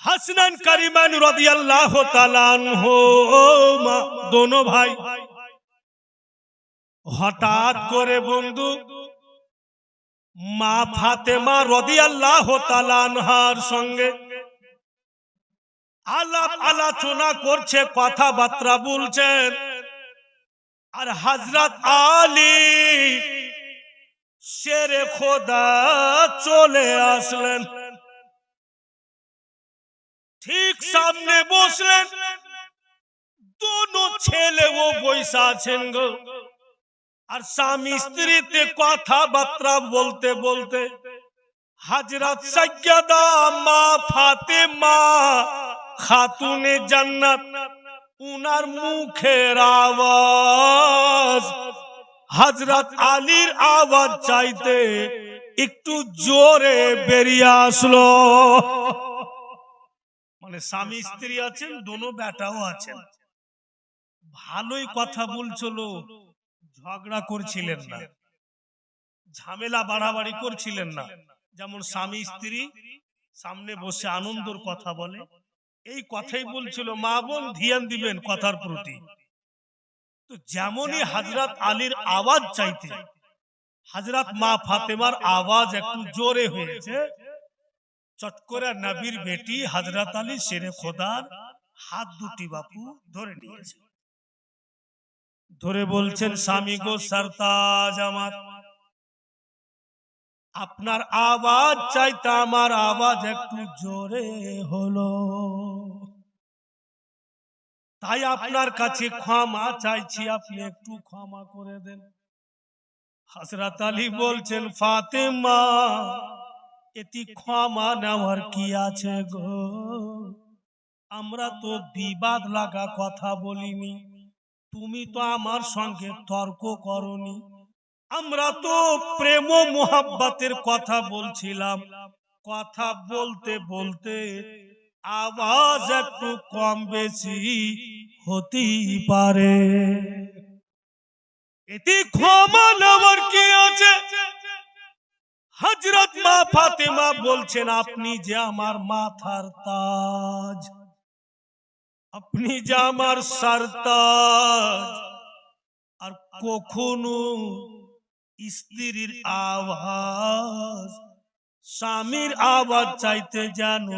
A: হাসনান কারিমান রাদিয়াল্লাহু তাআলা আনহু দোনো ভাই হঠাৎ করে বন্ধু মা ফাতেমা রাদিয়াল্লাহু তাআলা আনহার সঙ্গে আলাপ আলোচনা করছে, কথাবার্তা বলছেন, আর হযরত আলী শেরে খোদা চলে আসলেন, ঠিক সামনে বসলেন। দোনো ছেলে ও বৈশা আছেন গো, আর স্বামী স্ত্রীতে কথাবার্তা বলতে বলতে হযরত সৈয়দা মা ফাতেমা খাতুনে জান্নাত উনার মুখের আওয়াজ হযরত আলীর আওয়াজ চাইতে একটু জোরে বেরিয়ে আসলো। মানে স্বামী স্ত্রী আছেন, দোনো বেটাও আছেন, ভালোই কথা বলছিল, ঝগড়া করছিলেন না, ঝামেলা বাড়াবাড়ি করছিলেন না। যেমন স্বামী স্ত্রী সামনে বসে আনন্দের কথা বলে, এই কথাই বলছিল, মা বোন ধ্যান দিবেন কথার প্রতি। তো যেমনই হযরত আলীর আওয়াজ চাইতে হযরত মা ফাতেমার আওয়াজ একটু জোরে হয়েছে, চট করে নবীর বেটি হযরত আলী শেরে খোদার হাত দুটি বাপু ধরে নিয়েছে, ধরে বলছেন, স্বামী গো সরতাজ আমার, আপনার আওয়াজ চাইতে আমার আওয়াজ একটু জোরে হলো, তাই আপনার কাছে ক্ষমা চাইছি, আপনি একটু ক্ষমা করে দেন। হযরত আলী বলছেন, ফাতেমা এতে ক্ষমা নেওয়ার কি আছে গো, আমরা তো বিবাদ লাগা কথা বলিনি, তুমি তো আমার সঙ্গে তর্ক করনি, আমরা তো প্রেম ও মোহাব্বতের কথা বলছিলাম, কথা বলতে বলতে আওয়াজ একটু কম বেশি হতেই পারে, এতে ক্ষমা নেওয়ার কি আছে। হযরত মা ফাতেমা বলছেন, আপনি যে আমার মাথার তাজ, আপনি যে আমার সরতাজ, আর কখনো স্ত্রীর আওয়াজ স্বামীর আওয়াজ চাইতে যেন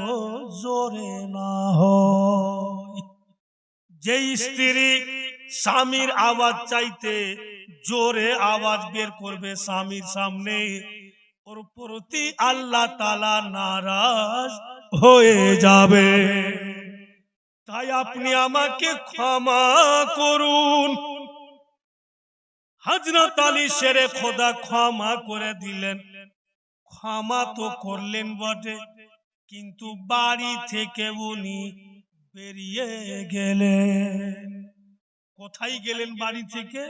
A: জোরে না হয়। যে স্ত্রী স্বামীর আওয়াজ চাইতে জোরে আওয়াজ বের করবে স্বামীর সামনে, ওর প্রতি আল্লাহ তাআলা নারাজ হয়ে যাবে। তাই আপনি আমাকে ক্ষমা করুন। হযরত আলী শেরে খোদা ক্ষমা করে দিলেন। ক্ষমা তো করলেন বটে, কিন্তু বাড়ি থেকে উনি বেরিয়ে গেলেন। কোথায় গেলেন বাড়ি থেকে?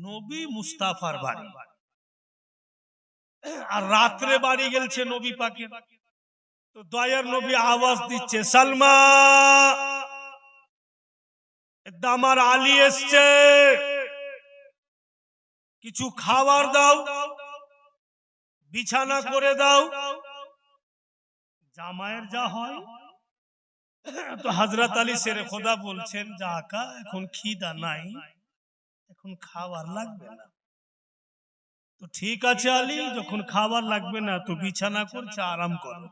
A: নবী মুস্তাফার বাড়ি। আর রাত্রে বাড়ি গেলছে নবী পাকের। তো দয়ার নবী আওয়াজ দিচ্ছে, সালমা, আমার আলী এসছে, কিছু খাবার দাও, বিছানা করে দাও। জামাইয়ের যা হয়। তো হযরত আলী শেরে খোদা বলছেন, যা আকা, এখন খিদা নাই, এখন খাবার লাগবে না। তো ঠিক আছে আলী, যখন খাবার লাগবে না তো বিছানা করছে, আরাম করো।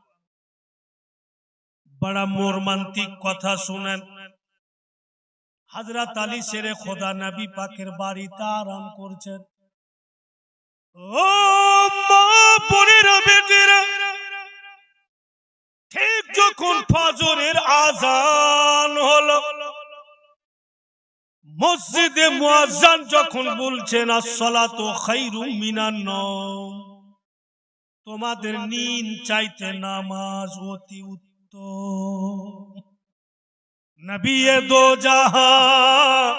A: বড় মর্মান্তিক কথা শুনেন। হযরত আলী শেরে খোদা নবী পাকের বাড়িতে আরাম করছেন। ও মা বোনেরা, বেটিরা, ঠিক যখন ফজরের আযান হলো, মসজিদে মুয়াজ্জিন যখন বলছেন আসসালাতু খায়রুম মিনান নওম, তোমাদের নিন চাইতে নামাজ অতি উত্তম। নবিয়ে দো জাহান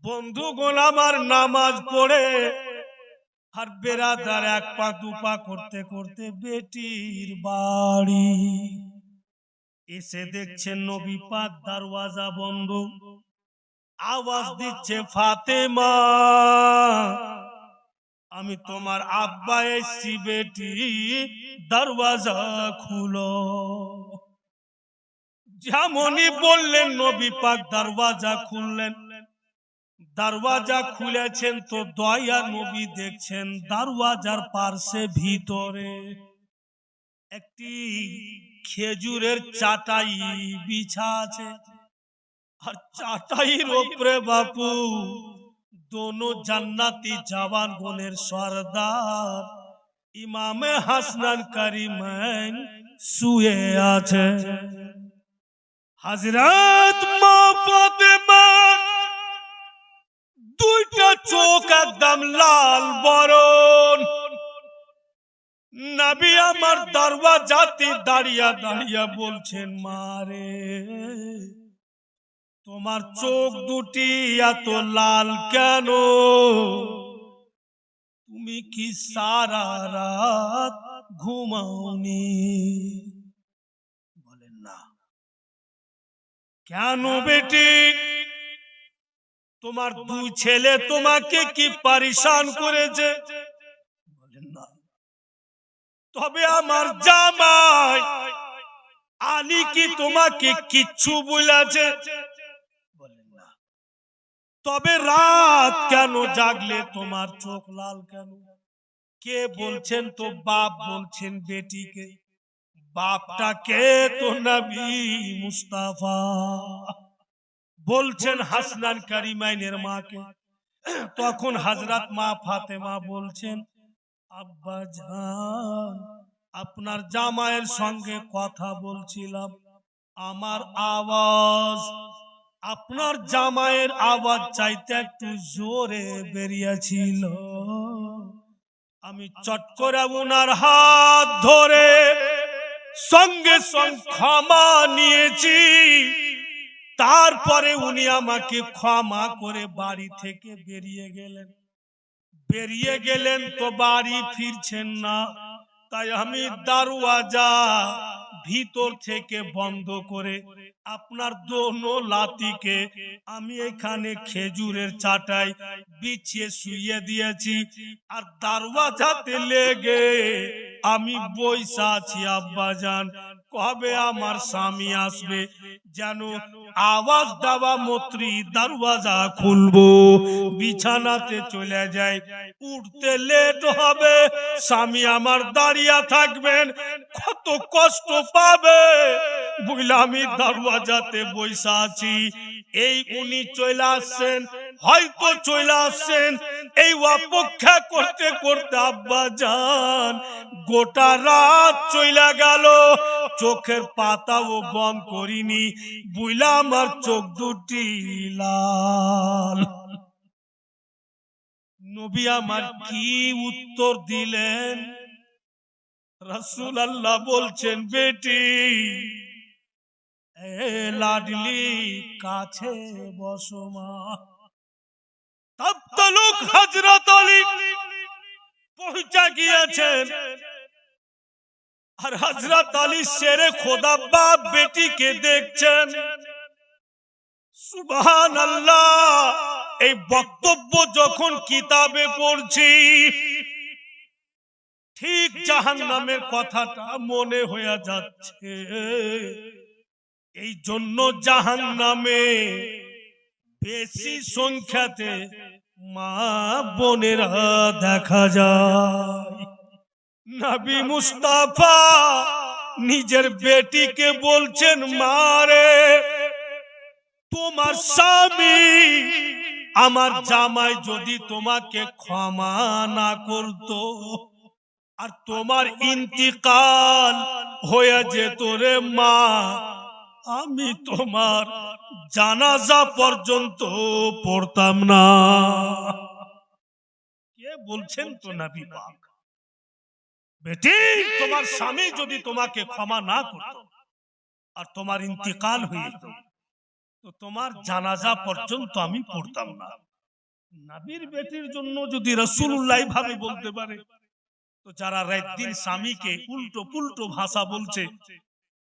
A: বন্ধুগণ আমার নামাজ পড়ে আর বেরাদার এক পা দুপা করতে করতে বেটির বাড়ি এসে দেখছেন নবী পাক দরওয়াজা বন্ধ। আওয়াজ দিচ্ছে, ফাতেমা, আমি তোমার আব্বা এসছি, বেটি দরওয়াজা খুলো। যেমনই বললেন নবী পাক দরওয়াজা খুললেন। দরওয়াজা খুলেছেন তো দয়া নবী দেখছেন দরওয়াজার পাশে ভিতরে একটি খেজুরের চাটাই বিছা আছে। আর চাটাইয়ের উপরে বাপু দোনো জান্নাতি জওয়ান গুণের সরদার ইমামে হাসান কারিমাইন শুয়ে আছে। হযরত মা ফাতেমা দুইটা চোখ একদম লাল বরণ। নবী আমার দরওয়াজাতে দাঁড়িয়ে দাঁড়িয়ে বলছেন, মারে তোমার চোখ দুটি এত লাল কেন? তুমি কি সারা রাত ঘুমাওনি? বলেন না। কেন বেটি, তোমার দুই ছেলে তোমাকে কি পরেশান করেছে? বলেন না। তবে আমার জামাই আলী কি তোমাকে কিচ্ছু বলেছে? বলেন না। তবে রাত কেন জাগলে, তোমার চোখ লাল কেন? কে বলছেন? তো বাপ বলছেন বেটিকে। বাপটা কে? তো নবী মুস্তাফা। বলছেন হাসনান কারিমাইনের মাকে। তখন হযরত মা ফাতেমা বলছেন, আব্বা জান, আপনার জামাইয়ের সঙ্গে কথা বলছিলাম, আমার আওয়াজ আপনার জামাইয়ের আওয়াজ চাইতে একটু জোরে বেরিয়েছিল। আমি চট করে ওনার হাত ধরে সঙ্গে সঙ্গে ক্ষমা নিয়েছি। তারপরে উনি আমাকে ক্ষমা করে বাড়ি থেকে বেরিয়ে গেলেন। তো বাড়ি ফিরছেন না। তাই আমি দরওয়াজা ভিতর থেকে বন্ধ করে আপনার দোনো লাতিকে আমি এখানে খেজুরের চাটাই বিছিয়ে শুইয়ে দিয়েছি। আর দরওয়াজাতে লেগে আমি বইসা আছি। আব্বা জান, কবে আমার স্বামী আসবে, যেন আওয়াজ দেওয়া মাত্রই দরওয়াজা খুলবো, বিছানাতে চলে যায়। উঠতে লেট হবে, স্বামী আমার দাঁড়িয়ে থাকবেন, কত কষ্ট পাবে বলে আমি দরওয়াজাতে বইসা আছি। এই উনি চলে আসছেন, হয়তো চলে আসছেন। এই অপেক্ষা করতে করতে আব্বা জান গোটা রাত চলে গেল, চোখের পাতাও বন্ধ করিনি, বুইলা আমার চোখ দুটি লাল। নবী আমার কি উত্তর দিলেন? রাসূলুল্লাহ বলছেন, বেটি এ লাডলি কাছে বসো মা। তব তলুক হযরত আলী পৌঁছা গিয়েছেন, আর হযরত আলী শেরে খোদা বাপ বেটিকে দেখছেন। সুবহানাল্লাহ। এই বক্তব্য যখন কিতাবে পড়ছি, ঠিক জাহান্নামের কথাটা মনে হয়ে যাচ্ছে। এই জন্য জাহান্নামে বেশি সংখ্যাতে মা বোনেরা দেখা যায়। নবী মুস্তাফা নিজের বেটিকে বলছেন, মারে তোমার স্বামী আমার জামাই যদি তোমাকে ক্ষমা না করত, আর তোমার ইন্তিকাল হয়ে যেত রে মা, আমি তোমার জানাজা পর্যন্ত পড়তাম না। কে বলছেন? তো নবী পাক। বেটি তোমার স্বামী যদি তোমাকে ক্ষমা না করত আর তোমার ইন্তিকাল হয়ে যেত, তো তোমার জানাজা পর্যন্ত আমি পড়তাম না। নবীর বেটির জন্য যদি রাসূলুল্লাহ ভাবে বলতে পারে, তো যারা রাত দিন স্বামীকে উল্টো পুল্টো ভাষা বলছে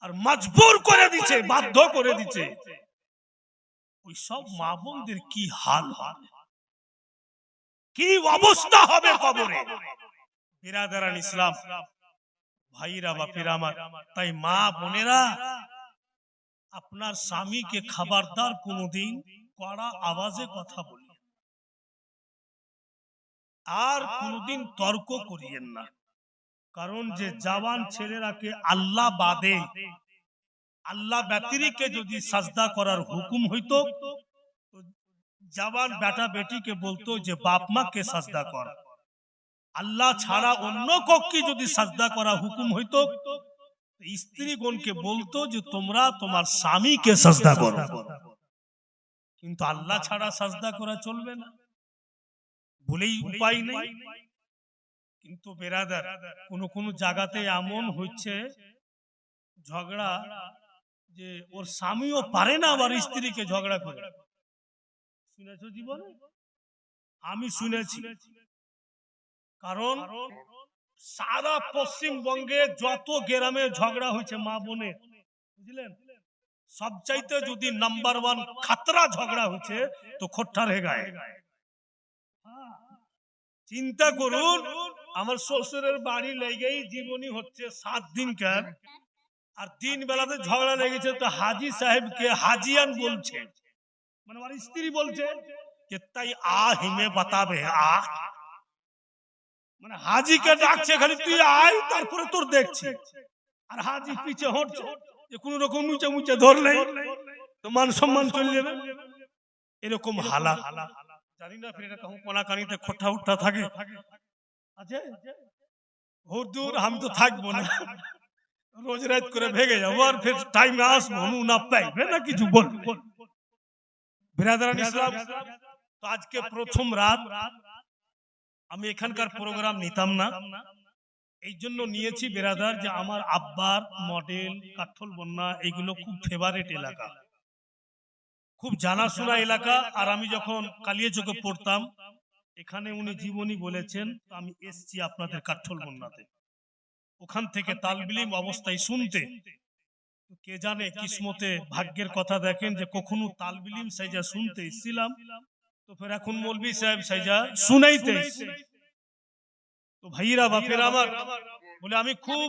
A: আর মজবুর করে দিচ্ছে, বাধ্য করে দিচ্ছে, ওই সব মা বোনদের কি হাল হবে, কি অবস্থা হবে কবরে। বিরাদারান ইসলাম, ভাইরা বাপেরা আমার, তাই মা বোনেরা আপনার স্বামীকে খবরদার কোনদিন কড়া আওয়াজে কথা বলবেন, আর কোনদিন তর্ক করিয়েন না। কারণ যে জওয়ান ছেলেরাকে আল্লাহ বাদে, আল্লাহ ব্যতিরিকে যদি সাজদা করার হুকুম হইতো, জওয়ান বেটা বেটিকে বলতো যে বাপ মাকে সাজদা কর। আল্লাহ ছাড়া অন্য কাউকে যদি সাজদা করা হুকুম হইতো, স্ত্রীগণকে বলতো যে তোমরা তোমার স্বামীকে সাজদা করো। কিন্তু আল্লাহ ছাড়া সাজদা করা চলবে না বলেই উপায় নেই। কিন্তু বেরাদার, কোন জায়গাতে এমন হচ্ছে ঝগড়া, যে ওর স্বামীও পারে না আবার স্ত্রীকে ঝগড়া করে। শুনেছো জীবনে? আমি শুনেছি। কারণ সারা পশ্চিমবঙ্গে যত গ্রামে ঝগড়া হয়েছে মা বোনে, বুঝলেন, সবচাইতে যদি নাম্বার 1 খাতরা ঝগড়া হয়েছে তো খোট্টার হেগায়। চিন্তা করুন, আমার শ্বশুরের বাড়ি লেগেই জীবনী হচ্ছে 7 দিনকার, আর 3 বেলাতে ঝগড়া লেগেছে তো হাজি সাহেবকে হাজিয়ান বলছে, মানে আমার স্ত্রী বলছে যে তাই হিমে বাতাবে, মানে হাজিকে ডাকছে খালি তুই আয় তারপরে তোর দেখছি, আর হাজি পিছে হটছে যে কোন রকম মুচে মুচে ধরলে তো মান সম্মান চলে যাবে। এরকম হালা জানি না, ফির এটা কখন কোনাকানিতে খোটা উঠা থাকে। আচ্ছা হুজুর আমি তো থাকবো না, রোজ রাত করে ভেগে যাবো, আর ফির টাইমে আসবো না পাইবে না কিছু বলবো। বিরাদারান ইসলাম, তো আজকে প্রথম রাত আমি এখানকার প্রোগ্রাম নিতাম না, এই জন্য নিয়েছি বেরাদার, যে আমার আব্বার মডেল কাঠল বন্যা এইগুলো খুব ফেভারিট এলাকা, খুব জানাশোনা এলাকা। আর আমি যখন কালিয়াচকে পড়তাম, এখানে উনি জীবনী বলেছেন, আমি এসছি আপনাদের কাঠল বন্যাতে, ওখান থেকে তালবিলিম অবস্থায় শুনতে। কে জানে কিসমতে ভাগ্যের কথা দেখেন যে কখনো তালবিলিম সাইজা শুনতে এসেছিলাম, তো ফের এখন মৌলভী সাহেব সাইজা শুনাইতে। তো ভাইরা বাপেরা আমার, বলে আমি খুব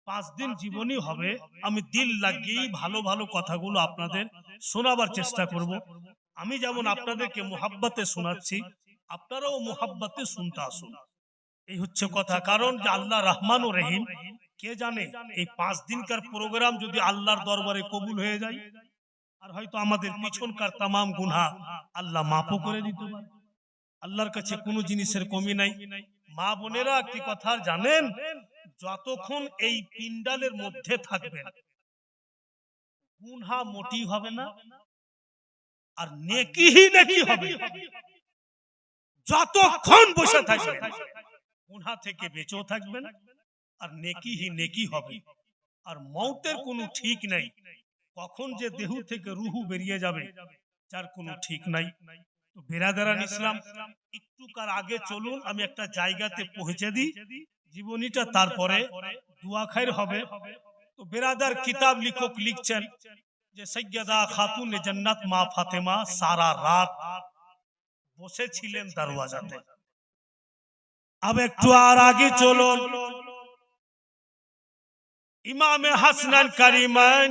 A: 5 দিন জীবনী হবে, আমি দিল লাগিয়ে ভালো ভালো কথাগুলো আপনাদের শোনাবার চেষ্টা করব। আমি যেমন আপনাদেরকে মোহাব্বতে শোনাচ্ছি, আপনারাও মোহাব্বতে শুনতে আসুন, এই হচ্ছে কথা। কারণ যে আল্লাহ রহমান ও রহিম, কে জানে এই 5 দিনকার প্রোগ্রাম যদি আল্লাহর দরবারে কবুল হয়ে যায়, আর হয়তো আমাদের পিছনকার তামাম গুনাহ আল্লাহ মাফও করে দিতে পারে। আল্লাহর কাছে কোনো জিনিসের কমি নাই। মা বোনেরা একটি কথা জানেন, যতক্ষণ এই পিন্ডালের মধ্যে থাকবেন গুনাহ মোটেই হবে না, আর নেকিই নেকি হবে। যতক্ষণ বসে থাকবেন গুনাহ থেকে বেঁচেও থাকবেন আর নেকিই নেকি হবে। আর মওতের কোনো ঠিক নাই, কখন যে দেহ থেকে রুহু বেরিয়ে যাবে যার কোনো ঠিক নাই। তো বেরাদারান ইসলাম, একটুকার আগে চলুন আমি একটা জায়গাতে পৌঁছে দিই জীবনীটা, তারপরে দোয়া খায়ের হবে। তো বেরাদার কিতাব লেখক লিখছেন যে সৈয়দা খাতুন জান্নাত মা ফাতেমা সারা রাত বসেছিলেন দরওয়াজাতে। अब একটু আর আগে চলুন, ইমামে হাসান কারিমাইন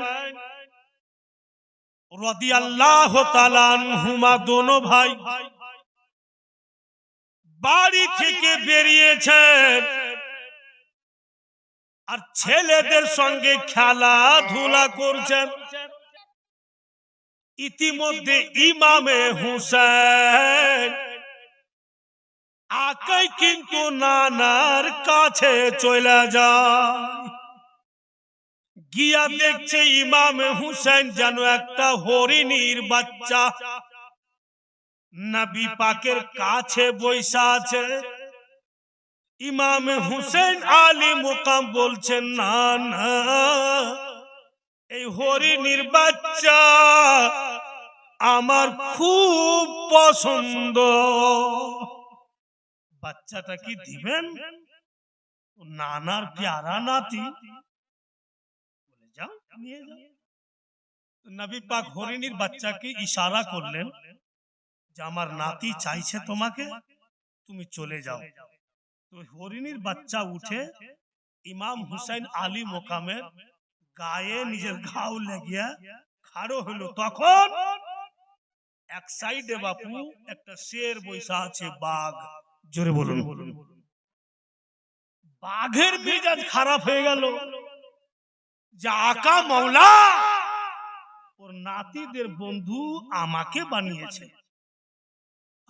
A: রাদিয়াল্লাহু তাআলা আনহুমা দোনো ভাই বাড়ি থেকে বেরিয়েছেন আর ছেলেদের সঙ্গে খেলাধুলা করছেন। ইতিমধ্যে ইমামে হুসেন আকাই কিন্তু নানার কাছে চলে যায়। গিয়া দেখছে ইমামে হুসেন যেন একটা হরিণীর বাচ্চা নবী পাকের কাছে বসে আছে। ইমামে হুসেন আলী মুকাম বলছেন, না না, এই হরিণীর বাচ্চা আমার খুব পছন্দ, বাচ্চাটা কি দিবেন? নানার প্যারা নাতি, বলে যাও নিয়ে যাও। নবী পাক হরিণীর বাচ্চাকে ইশারা করলেন যে আমার নাতি চাইছে তোমাকে, তুমি চলে যাও। তো হরিণীর বাচ্চা উঠে ইমাম হুসাইন আলী মোকামের গায়ে নিজের ঘাও লাগিয়া খাড়ো হলো। তখন এক সাইডে বাপু একটা শের বৈশা আছে, বাঘ। জোরে বলুন। বাঘের মেজাজ খারাপ হয়ে গেল যে আকা মাওলা ওর নাতিদের বন্ধু আমাকে বানিয়েছে,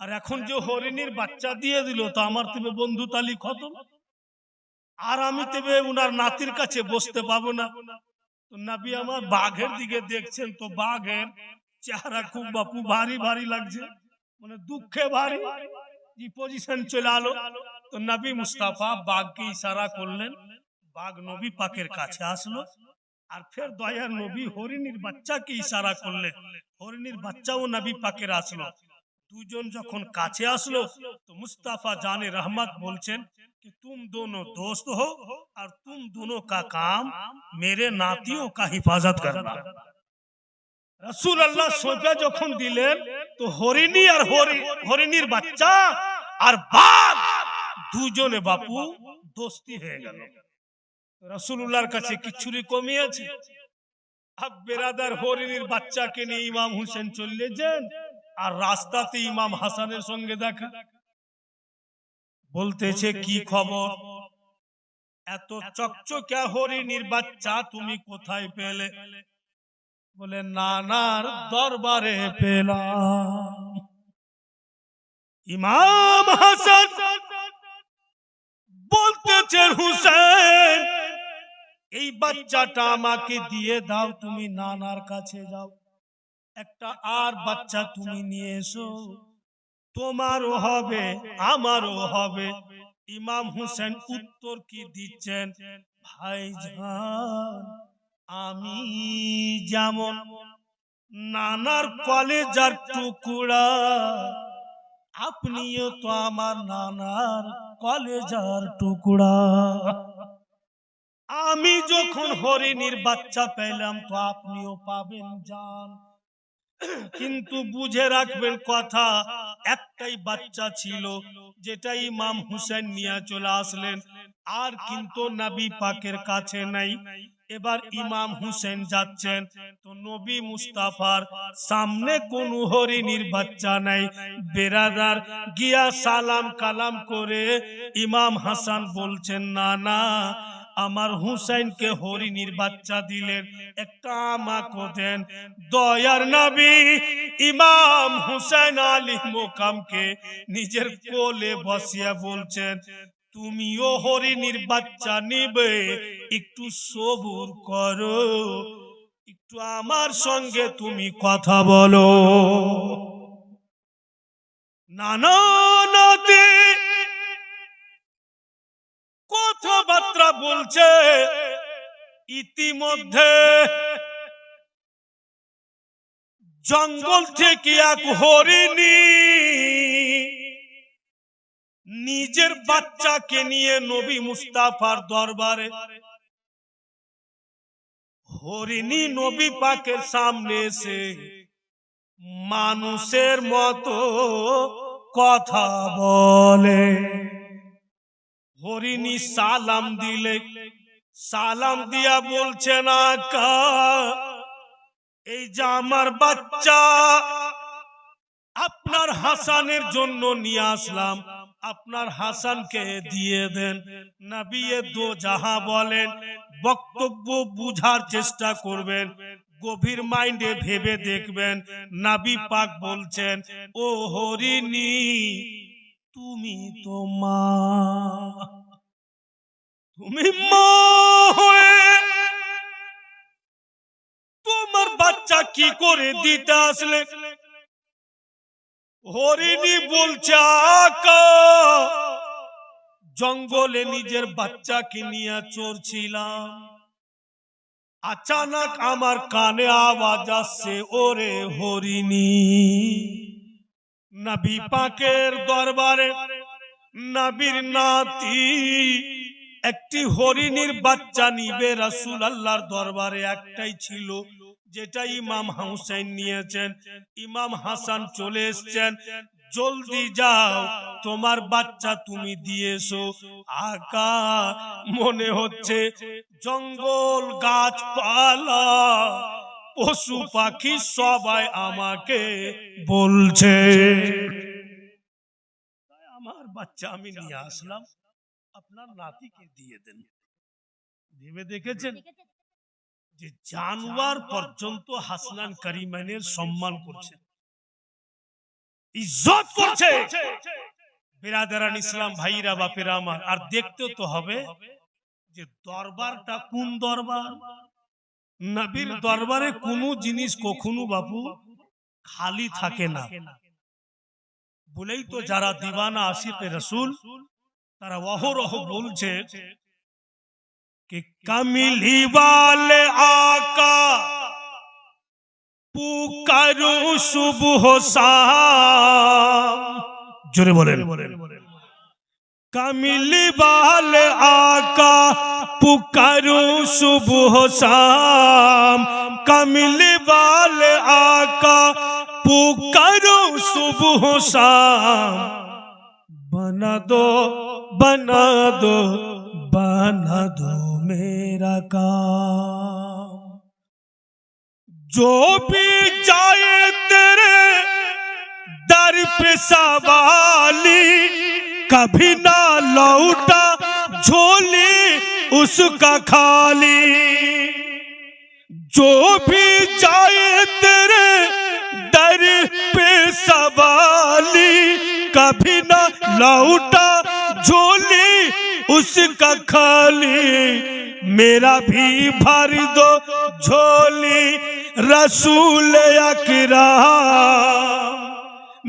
A: আর এখন যে হরিণীর বাচ্চা দিয়ে দিল তো আমার তবে বন্ধু তালি খতম, আর আমি তবে উনার নাতির কাছে বসতে পাবো না। তো নবী আমার বাঘের দিকে দেখছেন, তো বাঘের চেহারা খুব বাপু ভারী ভারী লাগছে, মানে দুঃখে ভারী পজিশন চলে আলো। তো নবী মুস্তাফা বাঘকে ইশারা করলেন, বাঘ নবী পাকের কাছে আসলো। আর ফের দয়ার নবী হরিণীর বাচ্চাকে ইশারা করলেন, হরিণীর বাচ্চাও নবী পাকের আসলো। দুজন যখন কাছে আসলো তো মুস্তাফা জানে रहमत বলছেন कि तुम दोनों दोस्त हो और तुम दोनों का काम मेरे नातियों का हिफाजत करना। रसूल अल्लाह सोचा যখন দিলেন তো হরিণী আর হরিণীর বাচ্চা আর বাঘ দুজনে বাপু দোস্তি হয়ে গেল। রাসূলুল্লাহর কাছে কিছুরই কমি আছে। আব বেরাদার হরিণীর বাচ্চাকে নিয়ে ইমাম হোসেন চলে যান, আর রাস্তাতে ইমাম হাসানের সঙ্গে দেখা। বলতেছে কি খবর, এত চকচকে হরিণীর বাচ্চা তুমি কোথায় পেলে? বলে নানার দরবারে পেলাম। ইমাম হাসান বলতেছে হুসেন এই বাচ্চাটা আমাকে দিয়ে দাও, তুমি নানার কাছে যাও, একটা আর বাচ্চা তুমি নিয়ে এসো, তোমারও হবে আমারও হবে। ইমাম হুসেন উত্তর কি দিচ্ছেন, ভাইজান আমি যেমন নানার কলেজার টুকরা, আপনিও তো আমার নানার কলেজার টুকরা। আমি যখন হরিণীর বাচ্চা পেলাম তো আপনিও পাবেন জান, কিন্তু বুঝে রাখবেন কথা, একটাই বাচ্চা ছিল যেটা ইমাম হুসেন নিয়ে চলে আসলেন, আর কিন্তু নবী পাকের কাছে নাই। এবার ইমাম হুসেন যাচ্ছেন তো নবী মুস্তাফার সামনে কোন হরিণীর বাচ্চা নাই। বেরাদার গিয়া সালাম কালাম করে ইমাম হাসান বলছেন, না না আমার হুসাইনকে হরিণীর বাচ্চা দিলেন, একটা আমাকে দেন। দয়ার নবী ইমাম হুসাইন আলী মোকামকে নিজের কোলে বসিয়া বলছেন, তুমিও হরিণীর বাচ্চা নিবে, একটু সবুর করো, একটু আমার সঙ্গে তুমি কথা বলো। নানা নাতি কথাবার্তা বলছে, ইতিমধ্যে জঙ্গল থেকে এক হরিণী নিজের বাচ্চাকে নিয়ে নবী মুস্তাফার দরবারে, হরিণী নবী পাকের সামনে এসে মানুষের মতো কথা বলে। হরিণী সালাম দিলে, সালাম দিয়া বলছেন, আকা এই যে আমার বাচ্চা আপনার হাসানের জন্য নিয়ে আসলাম, আপনার হাসানকে দিয়ে দেন। নবী দো জাহা বলেন, বক্তব্য বুঝার চেষ্টা করবেন, গভীর মাইন্ডে ভেবে দেখবেন। নবী পাক বলছেন, ও হরিণী তুমি তো মা, তুমি মা হয়ে তোমার বাচ্চা কি করে দিতে আসলে? হরিণী বলছে, আকা জঙ্গলে নিজের বাচ্চাকে নিয়ে চড়ছিলাম, আচানক আমার কানে আওয়াজ আসছে, ওরে হরিণী। নবী পাকের দরবারে নবীর নাতি একটি হরিণীর বাচ্চা নিবে, রাসূল আল্লাহর দরবারে একটাই ছিল, যেটা ইমাম হুসাইন নিয়েছেন। ইমাম হাসান চলে এসেছেন, জলদি যাও তোমার বাচ্চা তুমি দিয়েছো। আকা মনে হচ্ছে জঙ্গল গাছপালা পশু পাখি সবাই আমাকে বলছে, আমার বাচ্চা আমি নিয়ে আসলাম, আপনার নাতিকে দিয়ে দেন। ভেবে দেখেছেন যে জানোয়ার পর্যন্ত হাসনান করিমানের সম্মান করছে, ইজ্জত করছে। বিরাদারান ইসলাম ভাইরা বাপেরা আমার, আর দেখতে তো হবে যে দরবারটা কোন দরবার। নবীর দরবারে কোনো জিনিস কখনো বাপু খালি থাকে না, বলেই তো যারা দিওয়ানা আশিক রাসূল তারা অহরহ বলছে कि कमली वाले आका पुकारो सुबह शाम, जोरे बोलें, कमली वाले आका पुकारो सुबह शाम, कमली वाले आका पुकारो सुबह शाम, बना दो बना दो बना दो मेरा काम, जो भी जाए तेरे दर पे सवाली, कभी ना लौटा झोली उसका खाली, जो भी जाए तेरे दर पे सवाली, कभी ना लौटा झोली उसका खाली, मेरा भी भर दो झोली रसूल अकरम,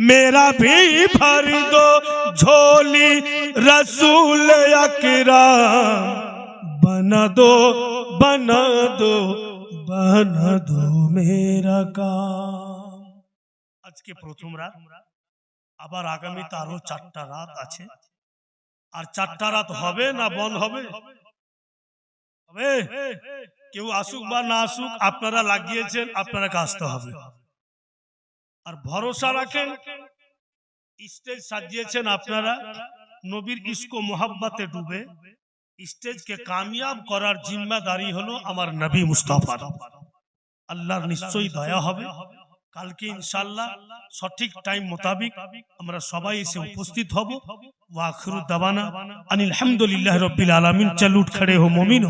A: मेरा भी भर दो झोली रसूल अकरम, बना दो बना दो बना दो मेरा काम। आज के प्रथम रात, আবার আগামীতে আরো 4টা রাত আছে, আর 4টা রাত হবে না বন্ধ হবে? হবে। কেউ আসুক বা না আসুক, আপনারা লাগিয়েছেন, আপনারা আসতে হবে। আর ভরসা রাখেন, স্টেজ সাজিয়েছেন আপনারা, নবীর ইশক ও মোহাব্বতে ডুবে স্টেজকে কামিয়াব করার জিম্মাদারি হলো আমার নবী মুস্তাফার। আল্লাহর নিশ্চয়ই দয়া হবে, কালকে ইনশাআল্লাহ সঠিক টাইম মোতাবেক আমরা সবাই এসে উপস্থিত হব। ওয়া আখিরু দাওয়ানা আনিল হামদুলিল্লাহি রাব্বিল আলামিন। চল উঠ खड़े हो मोमिनो।